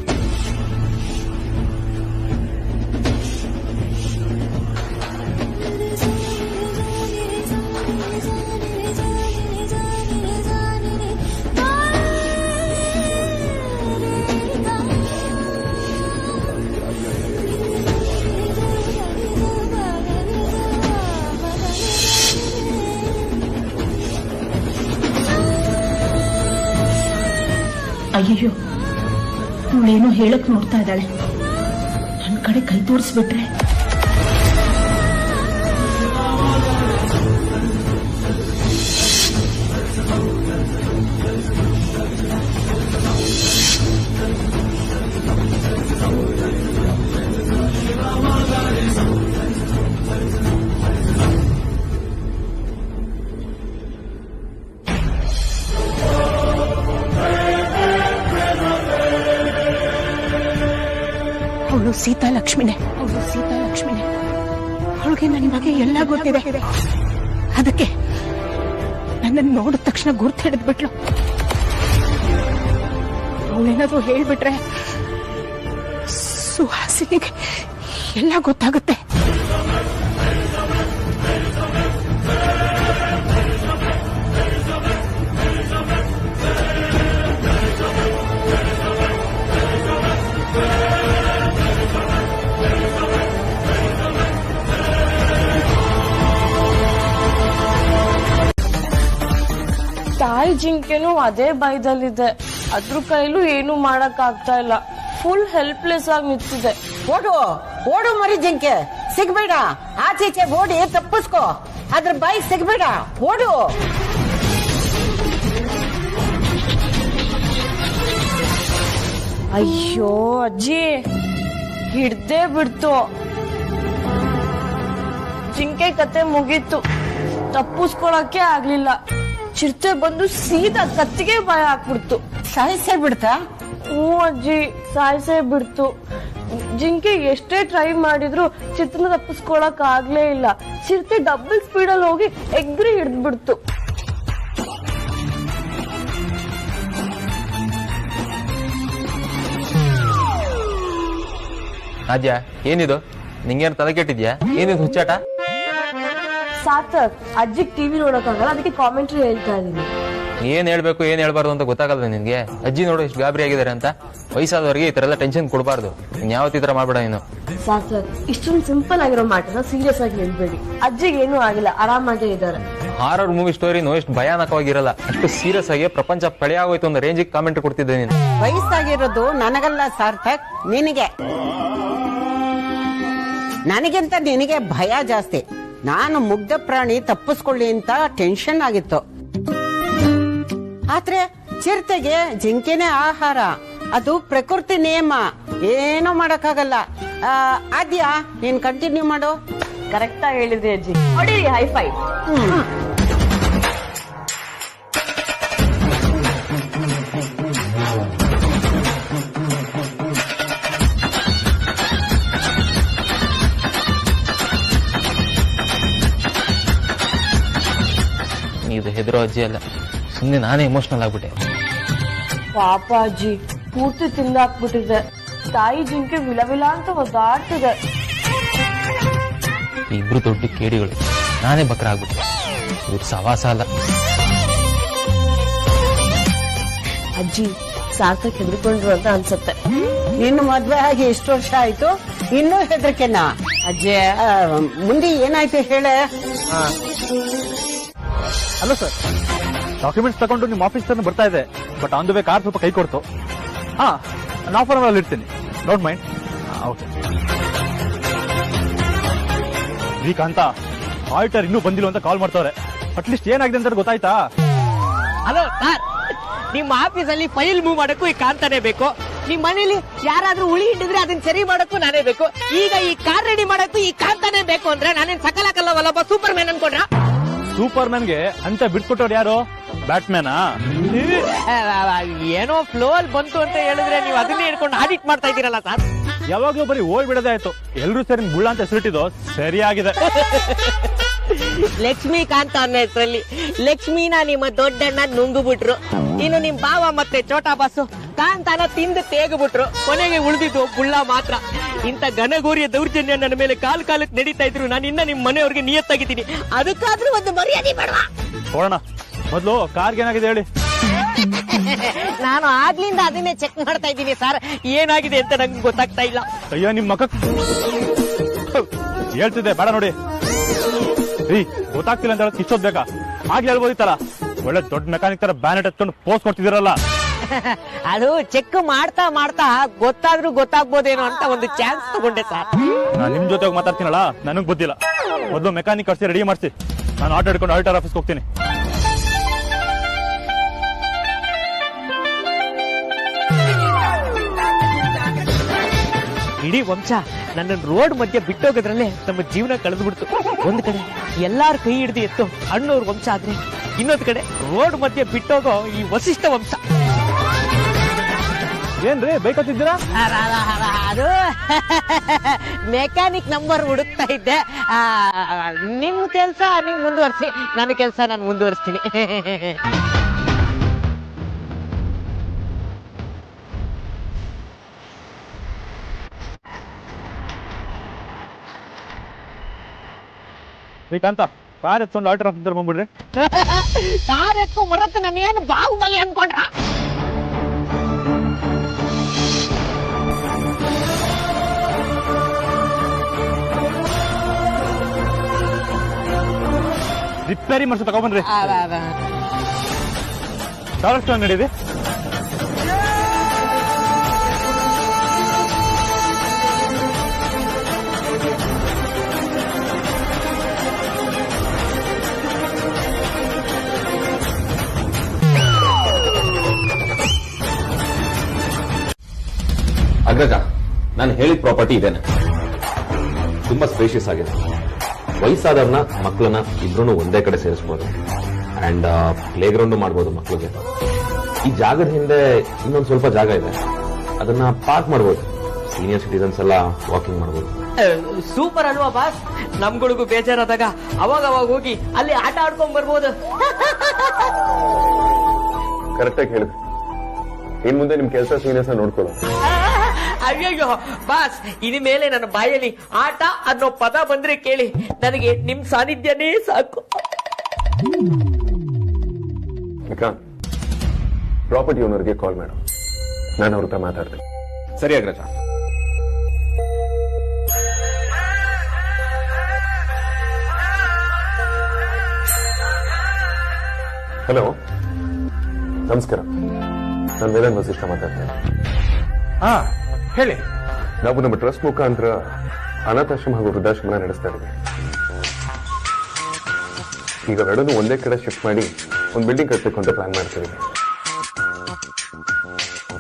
ಅಯ್ಯೋ, ಇವಳೇನೋ ಹೇಳಕ್ ನೋಡ್ತಾ ಇದ್ದಾಳೆ. ನನ್ನ ಕಡೆ ಕೈ ತೋರಿಸ್ಬಿಟ್ರೆ ಅವಳು ಸೀತಾ ಲಕ್ಷ್ಮಿನೇ. ಅವಳಿಗೆ ನನ್ನ ಬಗ್ಗೆ ಎಲ್ಲ ಗೊತ್ತಿದೆ. ಅದಕ್ಕೆ ನನ್ನನ್ನು ನೋಡಿದ ತಕ್ಷಣ ಗುರ್ತು ಹಿಡಿದ್ಬಿಟ್ಲು. ಅವಳೇನಾದ್ರೂ ಹೇಳ್ಬಿಟ್ರೆ ಸುಹಾಸಿನಿಗೆ ಎಲ್ಲ ಗೊತ್ತಾಗುತ್ತೆ. ತಾಯಿ ಜಿಂಕೆನೂ ಅದೇ ಭಯದಲ್ಲಿದೆ. ಅದ್ರ ಕೈಲೂ ಏನು ಮಾಡಕ್ ಆಗ್ತಾ ಇಲ್ಲ. ಫುಲ್ ಹೆಲ್ಪ್ಲೆಸ್ ಆಗಿ ನಿಂತಿದೆ. ಓಡು ಮರಿ ಜಿಂಕೆ, ಸಿಗ್ಬೇಡ. ಆಚೀಚೆ ಓಡಿ ತಪ್ಪಿಸ್ಕೋ. ಅದ್ರ ಬಾಯಿಗೆ ಸಿಗ್ಬೇಡ, ಓಡು. ಅಯ್ಯೋ ಅಜ್ಜಿ, ಹಿಡ್ದೇ ಬಿಡ್ತು. ಜಿಂಕೆ ಕತೆ ಮುಗೀತು. ತಪ್ಪಿಸ್ಕೊಳಕ್ಕೆ ಆಗ್ಲಿಲ್ಲ. ಚಿರತೆ ಬಂದು ಸೀದಾ ಕತ್ತಿಗೆ ಭಯ ಹಾಕ್ಬಿಡ್ತು. ಸಾಯಿಸೇ ಬಿಡ್ತಾ? ಹ್ಞೂ ಅಜ್ಜಿ, ಸಾಯಿಸೇ ಬಿಡ್ತು. ಜಿಂಕೆ ಎಷ್ಟೇ ಟ್ರೈ ಮಾಡಿದ್ರು ಚಿರತೆನ ತಪ್ಪಿಸ್ಕೊಳಕ್ ಆಗ್ಲೇ ಇಲ್ಲ. ಚಿರತೆ ಡಬಲ್ ಸ್ಪೀಡಲ್ಲಿ ಹೋಗಿ ಎಗ್ರಿ ಹಿಡಿದ್ಬಿಡ್ತು. ರಾಜ್ಯ, ಏನಿದು? ನಿಂಗೇನು ತಲೆ ಕೆಟ್ಟಿದ್ಯಾ? ಏನಿದು ಹುಚ್ಚಾಟ? ಸಾರ್ಥಕ್, ಅಜ್ಜಿಗ್ ಟಿವಿ ನೋಡಕ್ಕಾಗಲ್ಲ, ಅದಕ್ಕೆ ಕಾಮೆಂಟ್ರಿ ಹೇಳ್ತಾ ಇದೀನಿ. ಏನ್ ಹೇಳ್ಬೇಕು ಏನ್ ಹೇಳ್ಬಾರ್ದು ಅಂತ ಗೊತ್ತಾಗಲ್ವ ನಿನ್ಗೆ? ಅಜ್ಜಿ ನೋಡು ಎಷ್ಟು ಗಾಬರಿ ಆಗಿದ್ದಾರೆ ಅಂತ. ವಯಸ್ಸಾದವರಿಗೆ ಈ ತರ ಎಲ್ಲ ಟೆನ್ಷನ್ ಕೊಡಬಾರ್ದು. ಯಾವತ್ತಿ ತರ ಮಾಡ್ಬೇಡ ನೀನು. ಸಾರ್ಥಕ್, ಇಷ್ಟೊಂದು ಸಿಂಪಲ್ ಆಗಿರೋ ಮಾಟನ ಸೀರಿಯಸ್ ಆಗಿ ಹೇಳ್ಬೇಡಿ. ಅಜ್ಜಿಗೆ ಏನೂ ಆಗಿಲ್ಲ, ಆರಾಮಾಗೇ ಇದ್ದಾರೆ. ಹಾರರ್ ಮೂವಿ ಸ್ಟೋರಿನೂ ಎಷ್ಟು ಭಯಾನಕವಾಗಿರಲ್ಲ. ಅಷ್ಟು ಸೀರಿಯಸ್ ಆಗಿ ಪ್ರಪಂಚ ಪಳೆ ಆಗೋಯ್ತು ಒಂದು ರೇಂಜಿಗೆ ಕಾಮೆಂಟ್ ಕೊಡ್ತಿದ್ದೆ ನೀನು. ವಯಸ್ಸಾಗಿರೋದು ನನಗಲ್ಲ ಸಾರ್ಥಕ್, ನಿನಗೆ. ನನಗಿಂತ ನಿನಗೆ ಭಯ ಜಾಸ್ತಿ. ನಾನು ಮುಗ್ಧ ಪ್ರಾಣಿ ತಪ್ಪಿಸ್ಕೊಳ್ಳಿ ಅಂತ ಟೆನ್ಷನ್ ಆಗಿತ್ತು. ಆದ್ರೆ ಚಿರತೆಗೆ ಜಿಂಕೆನೇ ಆಹಾರ, ಅದು ಪ್ರಕೃತಿ ನಿಯಮ, ಏನೂ ಮಾಡಕ್ಕಾಗಲ್ಲ. ಆದ್ಯಾ ನೀನ್ ಕಂಟಿನ್ಯೂ ಮಾಡು. ಕರೆಕ್ಟ್ ಆಗಿ ಹೇಳಿದ್ರಿ ಅಜ್ಜಿ. ಹೊಡಿರಿ ಹೈಫೈ. ಇದು ಹೆದರೋ ಅಜ್ಜಿ ಅಲ್ಲ, ಸುಮ್ಮನೆ ನಾನೇ ಎಮೋಷನಲ್ ಆಗ್ಬಿಟ್ಟೆ. ಪಾಪ ಅಜ್ಜಿ ಪೂರ್ತಿ ತಿಂದಾಕ್ಬಿಟ್ಟಿದೆ. ತಾಯಿ ಜಿಂಕೆ ವಿಲವಿಲ ಅಂತ ಒದ್ದಾಡ್ತಿದೆ. ಇಬ್ರು ದೊಡ್ಡ ಕೇಡಿಗಳು, ನಾನೇ ಬಕ್ರ ಆಗ್ಬಿಟ್ಟೆ. ಇವ್ರ ಸವಾಸ ಅಲ್ಲ. ಅಜ್ಜಿ ಸಾರ್ಥಕ್ ಹೆದರ್ಕೊಂಡ್ರು ಅಂತ ಅನ್ಸುತ್ತೆ. ನಿನ್ನ ಮದ್ವೆ ಆಗಿ ಎಷ್ಟು ವರ್ಷ ಆಯ್ತು, ಇನ್ನೂ ಹೆದರಿಕೆನಾ? ಅಜ್ಜಿ ಮುಂದೆ ಏನಾಯ್ತು ಹೇಳೆ. ಹಲೋ ಸರ್, ಡಾಕ್ಯುಮೆಂಟ್ಸ್ ತಗೊಂಡು ನಿಮ್ಮ ಆಫೀಸ್ ತನಕ ಬರ್ತಾ ಇದೆ. But on the way car ಸ್ವಲ್ಪ ಕೈ ಕೊಡ್ತು. ನಾನು ಆಫರ್ ಅಲ್ಲಿ ಇರ್ತೀನಿ, ಡೋಂಟ್ ಮೈಂಡ್. ಓಕೆ. ಅಂತ ಆಲ್ಟರ್ ಇನ್ನೂ ಬಂದಿಲ್ಲ ಅಂತ ಕಾಲ್ ಮಾಡ್ತಾವ್ರೆ. ಅಟ್ಲೀಸ್ಟ್ ಏನಾಗಿದೆ ಅಂತ ಗೊತ್ತಾಯ್ತಾ? ಹಲೋ ಸರ್, ನಿಮ್ಮ ಆಫೀಸಲ್ಲಿ ಫೈಲ್ ಮೂವ್ ಮಾಡಕ್ಕೂ ಈ ಕಾಂತಾನೆ ಬೇಕು. ನಿಮ್ ಮನೇಲಿ ಯಾರಾದ್ರೂ ಉಳಿ ಹಿಡಿದ್ರೆ ಅದನ್ನ ಸರಿ ಮಾಡಕ್ಕೂ ನಾನೇ ಬೇಕು. ಈಗ ಈ ಕಾರ್ ರೆಡಿ ಮಾಡಕ್ಕೂ ಈ ಕಾಂತಾನೆ ಬೇಕು ಅಂದ್ರೆ ನಾನೇನ್ ಸಕಲ ಕಲ್ಲವಲ್ಲೊಬ್ಬ ಸೂಪರ್ ಮ್ಯಾನ್ ಅನ್ಕೊಂಡ್ರ? ಸೂಪರ್ ಮ್ಯಾನ್ಗೆ ಅಂತ ಬಿಟ್ಕೊಟ್ಟವ್ರು ಯಾರು? ಬ್ಯಾಟ್ಮ್ಯಾನಾ? ಏನೋ ಫ್ಲೋ ಅಲ್ಲಿ ಬಂತು ಅಂತ ಹೇಳಿದ್ರೆ ನೀವು ಅದನ್ನೇ ಹೇಳ್ಕೊಂಡು ಆಡಿಟ್ ಮಾಡ್ತಾ ಇದ್ದೀರಲ್ಲ ಸರ್. ಯಾವಾಗ್ಲೂ ಬರೀ ಓಡ್ ಬಿಡೋದೇ ಆಯ್ತು. ಎಲ್ರೂ ಸೇರಿ ಬುಳ್ಳ ಅಂತ ಹೆಸರಿಟ್ಟಿದ್ದು ಸರಿಯಾಗಿದೆ. ಲಕ್ಷ್ಮೀಕಾಂತ ಅನ್ನೋ ಹೆಸರಲ್ಲಿ ಲಕ್ಷ್ಮೀನ ನಿಮ್ಮ ದೊಡ್ಡಣ್ಣ ನುಂಗುಬಿಟ್ರು. ಇನ್ನು ನಿಮ್ ಬಾವ ಮತ್ತೆ ಚೋಟಾ ಬಾಸು ಕಾಂತಾನ ತಿಂದು ತೇಗ್ಬಿಟ್ರು. ಕೊನೆಗೆ ಉಳಿದಿದ್ದು ಬುಳ್ಳ ಮಾತ್ರ. ಇಂಥ ಘನಘೋರಿಯ ದೌರ್ಜನ್ಯ ನನ್ನ ಮೇಲೆ ಕಾಲಕ್ಕೆ ನಡೀತಾ ಇದ್ರು. ನಾನು ಇನ್ನ ನಿಮ್ ಮನೆಯವ್ರಿಗೆ ನಿಯತ್ತಾಗಿದ್ದೀನಿ. ಅದಕ್ಕಾದ್ರೂ ಒಂದು ಮರ್ಯಾದೆ ಬೇಡವಾ? ನೋಡೋಣ, ಮೊದ್ಲು ಕಾರ್ಗೆ ಏನಾಗಿದೆ ಹೇಳಿ. ನಾನು ಆಗ್ಲಿಂದ ಅದನ್ನೇ ಚೆಕ್ ಮಾಡ್ತಾ ಇದ್ದೀನಿ ಸರ್. ಏನಾಗಿದೆ ಅಂತ ನಂಗೆ ಗೊತ್ತಾಗ್ತಾ ಇಲ್ಲ. ಅಯ್ಯೋ ನಿಮ್ ಮಕ್ಕ ಹೇಳ್ತಿದ್ದೆ ಬೇಡ ನೋಡಿ. ಗೊತ್ತಾಗ್ತಿಲ್ಲ ಅಂತ ಹೇಳಕ್ ಇಷ್ಟೊದ್ ಬೇಕಾ? ಆಗ್ಲಿ ಹೇಳ್ಬೋದಿತ್ತಲ್ಲ. ಒಳ್ಳೆ ದೊಡ್ಡ ಮೆಕ್ಯಾನಿಕ್ ತರ ಬ್ಯಾನೆಟ್ ಎತ್ಕೊಂಡು ಪೋಸ್ಟ್ ಕೊಡ್ತಿದ್ದೀರಲ್ಲ. ಅದು ಚೆಕ್ ಮಾಡ್ತಾ ಮಾಡ್ತಾ ಗೊತ್ತಾದ್ರೂ ಗೊತ್ತಾಗ್ಬೋದೇನೋ ಅಂತ ಒಂದು ಚಾನ್ಸ್ ತಗೊಂಡೆ ಸರ್. ನಾನು ನಿಮ್ ಜೊತೆ ಮಾತಾಡ್ತೀನಲ್ಲ, ನನಗ್ ಗೊತ್ತಿಲ್ಲ. ಮೊದಲು ಮೆಕ್ಯಾನಿಕ್ ಕರ್ಸಿ ರೆಡಿ ಮಾಡಿಸಿ, ನಾನು ಆಟೋ ಹಿಡ್ಕೊಂಡು ಆಲ್ಟರ್ ಆಫೀಸ್ಗೆ ಹೋಗ್ತೀನಿ. ಇಡೀ ವಂಶ ನನ್ನ ರೋಡ್ ಮಧ್ಯೆ ಬಿಟ್ಟೋಗೋದ್ರಲ್ಲೇ ನಮ್ಮ ಜೀವನ ಕಳೆದ್ಬಿಡ್ತು. ಒಂದ್ ಕಡೆ ಎಲ್ಲಾರ ಕೈ ಹಿಡಿದು ಎತ್ತು ಅಣ್ಣವ್ರ ವಂಶ ಆದ್ರೆ, ಇನ್ನೊಂದ್ ಕಡೆ ರೋಡ್ ಮಧ್ಯೆ ಬಿಟ್ಟೋಗೋ ಈ ವಸಿಷ್ಠ ವಂಶ. ಏನ್ರಿ ಬೇಕತ್ತಿದ್ದೀರಾ? ಅದು ಮೆಕ್ಯಾನಿಕ್ ನಂಬರ್ ಹುಡುಕ್ತಾ ಇದ್ದೆ. ನಿಮ್ ಕೆಲ್ಸ ನಿಮ್ ಮುಂದುವರ್ಸಿ, ನನ್ನ ಕೆಲ್ಸ ನಾನು ಮುಂದುವರಿಸ್ತೀನಿ. ಶ್ರೀಕಾಂತ, ಕಾರ್ ಎತ್ಕೊಂಡು ಆಲ್ಟರ್ ಆಫೀಸ್ ಬಂದ್ಬಿಡ್ರಿ. ಕಾರ್ ಎತ್ಕೊ ಬರತ್ತೆ. ನಾನೇನು ಬಾಹುಬಲಿ ಅನ್ಕೊಂಡ್ರ? ರಿಪೇರಿ ಮಾಡಿಸಿ ತಗೊಬನ್ರಿ. ಡಾಲರ್ ನಡೀರಿ. ಅಗ್ರಜ, ನಾನು ಹೇಳಿದ ಪ್ರಾಪರ್ಟಿ ಇದೇನೆ. ತುಂಬಾ ಸ್ಪೇಷಿಯಸ್ ಆಗಿದೆ. ವಯಸ್ಸಾದವ್ರನ್ನ ಮಕ್ಕಳನ್ನ ಇಬ್ರು ಒಂದೇ ಕಡೆ ಸೇರಿಸಬಹುದು. ಅಂಡ್ ಪ್ಲೇ ಗ್ರೌಂಡ್ ಮಾಡಬಹುದು ಮಕ್ಕಳಿಗೆ. ಈ ಜಾಗದ ಹಿಂದೆ ಇನ್ನೊಂದು ಸ್ವಲ್ಪ ಜಾಗ ಇದೆ, ಅದನ್ನ ಪಾರ್ಕ್ ಮಾಡಬಹುದು. ಸೀನಿಯರ್ ಸಿಟಿಸನ್ಸ್ ಎಲ್ಲ ವಾಕಿಂಗ್ ಮಾಡಬಹುದು. ಸೂಪರ್ ಅಲ್ವಾ ಬಾಸ್? ನಮ್ಗಳಿಗೂ ಬೇಜಾರಾದಾಗ ಅವಾಗ ಹೋಗಿ ಅಲ್ಲಿ ಆಟ ಆಡ್ಕೊಂಡ್ ಬರ್ಬೋದು. ಕರೆಕ್ಟ್ ಆಗಿ ಹೇಳಿದ್ರಿ. ಇನ್ ಮುಂದೆ ನಿಮ್ ಕೆಲಸ ಸೀನಿಯರ್ಸ್ ನೋಡ್ಕೊಳ್ಳೋ. ಅಯ್ಯಯ್ಯೋ ಬಾಸ್, ಇನ್ ಮೇಲೆ ನನ್ನ ಬಾಯಲ್ಲಿ ಆಟ ಅನ್ನೋ ಪದ ಬಂದ್ರೆ ಕೇಳಿ, ನನಗೆ ನಿಮ್ ಸಾನ್ನಿಧ್ಯನೇ ಸಾಕು. ಪ್ರಾಪರ್ಟಿ ಓನರ್ಗೆ ಕಾಲ್ ಮಾಡು, ನಾನು ಅವ್ರ ಹತ್ರ ಮಾತಾಡ್ತೀನಿ. ಸರಿ ಅಗ್ರಜ. ಹಲೋ, ನಮಸ್ಕಾರ. ನಾನು ವೇದನ್ ವಸಿಷ್ಠ ಮಾತಾಡ್ತೇನೆ. ಹಾ ಹೇಳಿ. ನಾವು ನಮ್ಮ ಟ್ರಸ್ಟ್ ಮುಖಾಂತರ ಅನಾಥಾಶ್ರಮ ಹಾಗೂ ವೃದ್ಧಾಶ್ರಮ ನಡೆಸ್ತಾ ಇದ್ದೀವಿ. ಈಗ ಎರಡನ್ನೂ ಒಂದೇ ಕಡೆ ಶಿಫ್ಟ್ ಮಾಡಿ ಒಂದು ಬಿಲ್ಡಿಂಗ್ ಕಟ್ಟಬೇಕು ಅಂತ ಪ್ಲಾನ್ ಮಾಡ್ತಿದ್ದೀವಿ.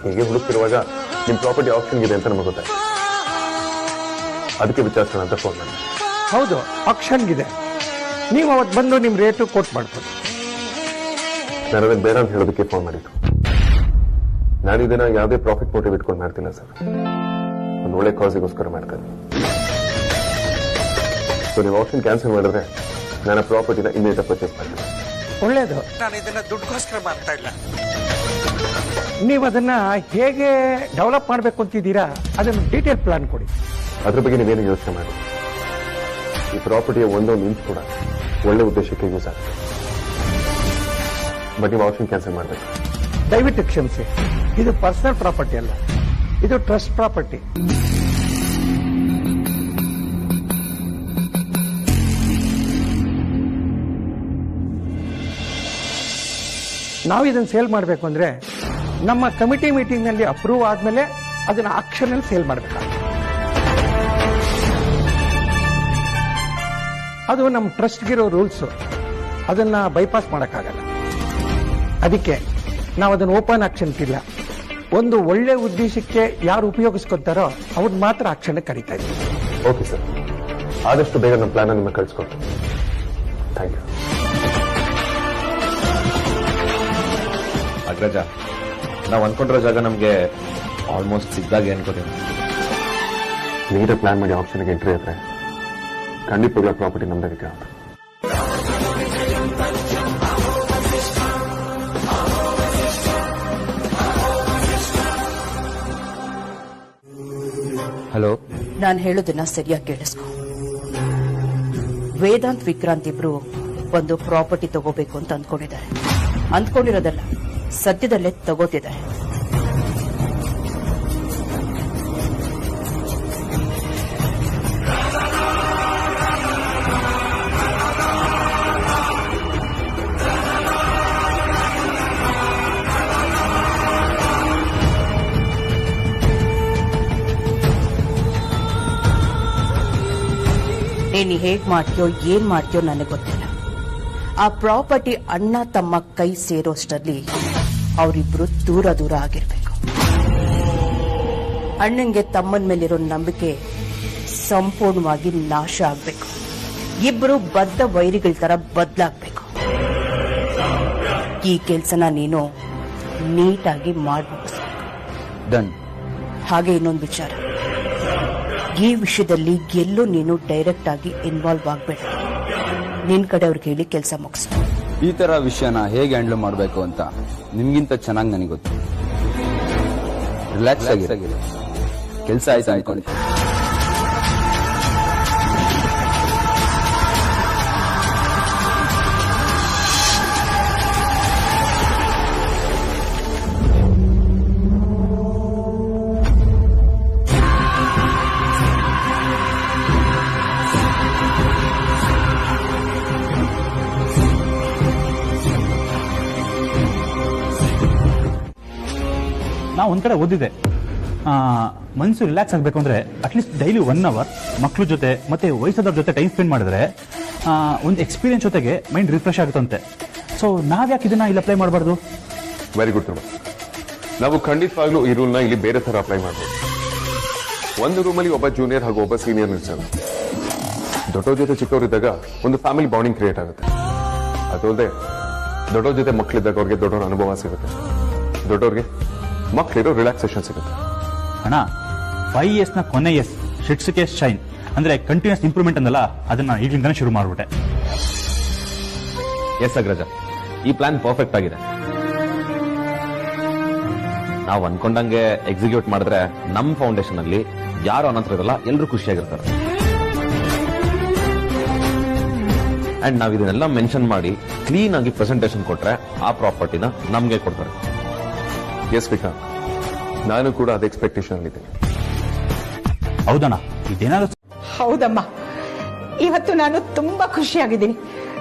ಹೀಗೆ ಹುಡುಕ್ತಿರುವಾಗ ನಿಮ್ಮ ಪ್ರಾಪರ್ಟಿ ಆಪ್ಷನ್ ಇದೆ ಅಂತ ನಮಗೆ ಗೊತ್ತಾಯ್ತು. ಅದಕ್ಕೆ ವಿಚಾರಿಸೋಣ ಅಂತ ಫೋನ್ ಮಾಡಿ. ಹೌದು, ಆಪ್ಷನ್ಗಿದೆ. ನೀವು ಅವತ್ತು ಬಂದು ನಿಮ್ಮ ರೇಟು ಕೋಟ್ ಮಾಡ್ಬೋದು. ನಾನು ಅದಕ್ಕೆ ಬೇಡ ಅಂತ ಹೇಳೋದಕ್ಕೆ ಫೋನ್ ಮಾಡಿದ್ದು. ನಾನು ಇದನ್ನ ಯಾವುದೇ ಪ್ರಾಫಿಟ್ ಮೋಟಿವ್ ಇಟ್ಕೊಂಡು ಮಾಡ್ತಿಲ್ಲ ಸರ್. ಒಂದು ಒಳ್ಳೆ ಕಾಸಿಗೋಸ್ಕರ ಮಾಡ್ತೇನೆ. ಸೊ ನೀವು ಆಪ್ಷನ್ ಕ್ಯಾನ್ಸಲ್ ಮಾಡಿದ್ರೆ ನಾನು ಪ್ರಾಪರ್ಟಿನ ಇನ್ಮೇಲೆ ಪರ್ಚೇಸ್ ಮಾಡ್ತೀನಿ. ಒಳ್ಳೇದು. ನಾನು ಇದನ್ನ ದುಡ್ಡುಗೋಸ್ಕರ ಮಾಡ್ತಾ ಇಲ್ಲ. ನೀವು ಅದನ್ನ ಹೇಗೆ ಡೆವಲಪ್ ಮಾಡಬೇಕು ಅಂತಿದ್ದೀರಾ ಅದನ್ನು ಡೀಟೇಲ್ ಪ್ಲಾನ್ ಕೊಡಿ. ಅದ್ರ ಬಗ್ಗೆ ನೀವೇನು ಯೋಚನೆ ಮಾಡಿ. ಈ ಪ್ರಾಪರ್ಟಿಯ ಒಂದೊಂದು ಇಂಚ್ ಕೂಡ ಒಳ್ಳೆ ಉದ್ದೇಶಕ್ಕೆ ಯೂಸ್ ಆಗುತ್ತೆ. ಬಟ್ ನೀವು ಆಪ್ಷನ್ ಕ್ಯಾನ್ಸಲ್ ಮಾಡಬೇಕು. ದಯವಿಟ್ಟು ಕ್ಷಮಿಸಿ. ಇದು ಪರ್ಸನಲ್ ಪ್ರಾಪರ್ಟಿ ಅಲ್ಲ, ಇದು ಟ್ರಸ್ಟ್ ಪ್ರಾಪರ್ಟಿ. ನಾವು ಇದನ್ನು ಸೇಲ್ ಮಾಡಬೇಕು ಅಂದ್ರೆ ನಮ್ಮ ಕಮಿಟಿ ಮೀಟಿಂಗ್ ನಲ್ಲಿ ಅಪ್ರೂವ್ ಆದ್ಮೇಲೆ ಅದನ್ನ ಆಕ್ಷನ್ ಅಲ್ಲಿ ಸೇಲ್ ಮಾಡಬೇಕಾಗುತ್ತೆ. ಅದು ನಮ್ಮ ಟ್ರಸ್ಟ್ಗಿರೋ ರೂಲ್ಸ್, ಅದನ್ನ ಬೈಪಾಸ್ ಮಾಡೋಕ್ಕಾಗಲ್ಲ. ಅದಕ್ಕೆ ನಾವು ಅದನ್ನು ಓಪನ್ ಆಕ್ಷನ್ ಇಲ್ಲ, ಒಂದು ಒಳ್ಳೆ ಉದ್ದೇಶಕ್ಕೆ ಯಾರು ಉಪಯೋಗಿಸ್ಕೊತಾರೋ ಅವ್ರು ಮಾತ್ರ ಆಕ್ಷನ್ ಕರೀತಾ ಇದ್ದೀವಿ. ಓಕೆ ಸರ್, ಆದಷ್ಟು ಬೇಗ ನಮ್ಮ ಪ್ಲಾನ್ ನಿಮಗೆ ಕಳಿಸ್ಕೊಡ್ತೀನಿ. Thank you. ಅಗ್ರಜ, ನಾವು ಅನ್ಕೊಂಡಿರೋ ಜಾಗ ನಮಗೆ ಆಲ್ಮೋಸ್ಟ್ ಸಿಗ್ದಾಗೆ ಅನ್ಕೋತೀನಿ. ನೀಟಾಗಿ ಪ್ಲಾನ್ ಮಾಡಿ ಆಪ್ಷನ್ಗೆ ಎಂಟ್ರಿ ಆದ್ರೆ ಖಂಡಿತವಾಗ್ಲೂ ಪ್ರಾಪರ್ಟಿ ನಮ್ದಾಗಿಕ್ಕೆ ಅಂತ. ಹಲೋ, ನಾನು ಹೇಳೋದನ್ನ ಸರಿಯಾಗಿ ಕೇಳಿಸ್ಕೊ. ವೇದಾಂತ್ ವಿಕ್ರಾಂತ್ ಇಬ್ರು ಒಂದು ಪ್ರಾಪರ್ಟಿ ತಗೋಬೇಕು ಅಂತ ಅಂದ್ಕೊಂಡಿದ್ದಾರೆ. ಅಂದ್ಕೊಂಡಿರೋದಲ್ಲ, ಸದ್ಯದಲ್ಲೇ ತಗೋತಿದ್ದಾರೆ. ನೀನು ಹೇಗ್ ಮಾಡ್ತೀಯೋ ಏನ್ ಮಾಡ್ತೀಯೋ ನನಗೆ ಗೊತ್ತಿಲ್ಲ. ಆ ಪ್ರಾಪರ್ಟಿ ಅಣ್ಣ ತಮ್ಮ ಕೈ ಸೇರೋಷ್ಟರಲ್ಲಿ ಅವರಿಬ್ರು ದೂರ ದೂರ ಆಗಿರ್ಬೇಕು. ಅಣ್ಣಂಗೆ ತಮ್ಮನ ಮೇಲಿರೋ ನಂಬಿಕೆ ಸಂಪೂರ್ಣವಾಗಿ ನಾಶ ಆಗ್ಬೇಕು. ಇಬ್ರು ಬದ್ಧ ವೈರಿಗಳ ತರ ಬದಲಾಗ್ಬೇಕು. ಈ ಕೆಲ್ಸನ ನೀನು ನೀಟಾಗಿ ಮಾಡ್ಬೇಕು. ಡನ್. ಹಾಗೆ ಇನ್ನೊಂದು ವಿಚಾರ, ಈ ವಿಷಯದಲ್ಲಿ ಎಲ್ಲೂ ನೀನು ಡೈರೆಕ್ಟ್ ಆಗಿ ಇನ್ವಾಲ್ವ್ ಆಗ್ಬೇಡ. ನಿನ್ ಕಡೆ ಅವ್ರಿಗೆ ಹೇಳಿ ಕೆಲಸ ಮುಗಿಸು. ಈ ತರ ವಿಷಯನ ಹೇಗೆ ಹ್ಯಾಂಡಲ್ ಮಾಡಬೇಕು ಅಂತ ನಿಮ್ಗಿಂತ ಚೆನ್ನಾಗಿ ನನಗೆ ಗೊತ್ತು. ರಿಲ್ಯಾಕ್ಸ್ ಆಗಿರಿ. ಕೆಲಸ ಆಯ್ತು ಅನ್ಕೊಳ್ಳಿ. ನಾ ಒಂದ್ ಕಡೆ ಓದಿದೆ, ಮನಸ್ಸು ರಿಲ್ಯಾಕ್ಸ್ ಆಗಬೇಕು ಅಂದ್ರೆ ಅಟ್ಲೀಸ್ಟ್ ಡೈಲಿ 1 hour ಮಕ್ಳ ಜೊತೆ ಮತ್ತೆ ವಯಸ್ಸಾದವ್ರ ಜೊತೆ ಟೈಮ್ ಸ್ಪೆಂಡ್ ಮಾಡಿದ್ರೆ ಒಂದು ಎಕ್ಸ್ಪೀರಿಯನ್ಸ್ ಜೊತೆಗೆ ಮೈಂಡ್ ರಿಫ್ರೆಶ್ ಆಗುತ್ತಂತೆ. ಸೊ ನಾವ್ಯಾಕೆ ಇದನ್ನ ಇಲ್ಲಿ ಅಪ್ಲೈ ಮಾಡಬಾರ್ದು? Very good. ನಾವು ಖಂಡಿತವಾಗ್ಲೂ ಈ ರೂಲ್ನ ಇಲ್ಲಿ ಬೇರೆ ತರ ಅಪ್ಲೈ ಮಾಡಬಹುದು. ಒಂದು ರೂಮಲ್ಲಿ ಒಬ್ಬ ಜೂನಿಯರ್ ಹಾಗೂ ಒಬ್ಬ ಸೀನಿಯರ್ ಇರ್ತಾರೆ. ದೊಡ್ಡವ್ರ ಜೊತೆ ಚಿಕ್ಕವರಿದ್ದಾಗ ಒಂದು ಫ್ಯಾಮಿಲಿ ಬಾಂಡಿಂಗ್ ಕ್ರಿಯೇಟ್ ಆಗುತ್ತೆ. ಅದಲ್ಲದೆ ದೊಡ್ಡವ್ರ ಜೊತೆ ಮಕ್ಕಳಿದ್ದಾಗ ಅವ್ರಿಗೆ ದೊಡ್ಡವ್ರ ಅನುಭವ ಸಿಗುತ್ತೆ, ದೊಡ್ಡವ್ರಿಗೆ ಮಕ್ಕಳಿರೋ ರಿಲ್ಯಾಕ್ಸೇಷನ್ ಸಿಗುತ್ತೆ. ಅಣ್ಣ, 5 years ನ ಕೊನೆ ಎಸ್ ಶಿಟ್ಸ್ಗೆ ಶೈನ್ ಅಂದ್ರೆ ಕಂಟಿನ್ಯೂಸ್ ಇಂಪ್ರೂವ್ಮೆಂಟ್ ಅಂದಲ್ಲ, ಅದನ್ನ ಈಗಲಿಂದಾನೇ ಶುರು ಮಾಡ್ಬಿಟ್ಟೆ. ಎಸ್ ಅಗ್ರಜ, ಈ ಪ್ಲಾನ್ ಪರ್ಫೆಕ್ಟ್ ಆಗಿದೆ. ನಾವು ಅನ್ಕೊಂಡಂಗೆ ಎಕ್ಸಿಕ್ಯೂಟ್ ಮಾಡಿದ್ರೆ ನಮ್ಮ ಫೌಂಡೇಶನ್ ಅಲ್ಲಿ ಯಾರು ಅನಂತರ ಇರಲ್ಲ, ಎಲ್ಲರೂ ಖುಷಿಯಾಗಿರ್ತಾರೆ. ಅಂಡ್ ನಾವ್ ಇದನ್ನೆಲ್ಲ ಮೆನ್ಷನ್ ಮಾಡಿ ಕ್ಲೀನ್ ಆಗಿ ಪ್ರೆಸೆಂಟೇಶನ್ ಕೊಟ್ರೆ ಆ ಪ್ರಾಪರ್ಟಿನ ನಮ್ಗೆ ಕೊಡ್ತಾರೆ. ಎಸ್ ವಿಕ್ರಾಂತ್, ನಾನು ಕೂಡ ಅದೇ ಎಕ್ಸ್ಪೆಕ್ಟೇಷನ್ ಅಲ್ಲಿದ್ದೀನಿ. ಹೌದಣ್ಣ, ಇದೇನಾದ್ರು ಹೌದಮ್ಮ, ಇವತ್ತು ನಾನು ತುಂಬಾ ಖುಷಿಯಾಗಿದ್ದೀನಿ.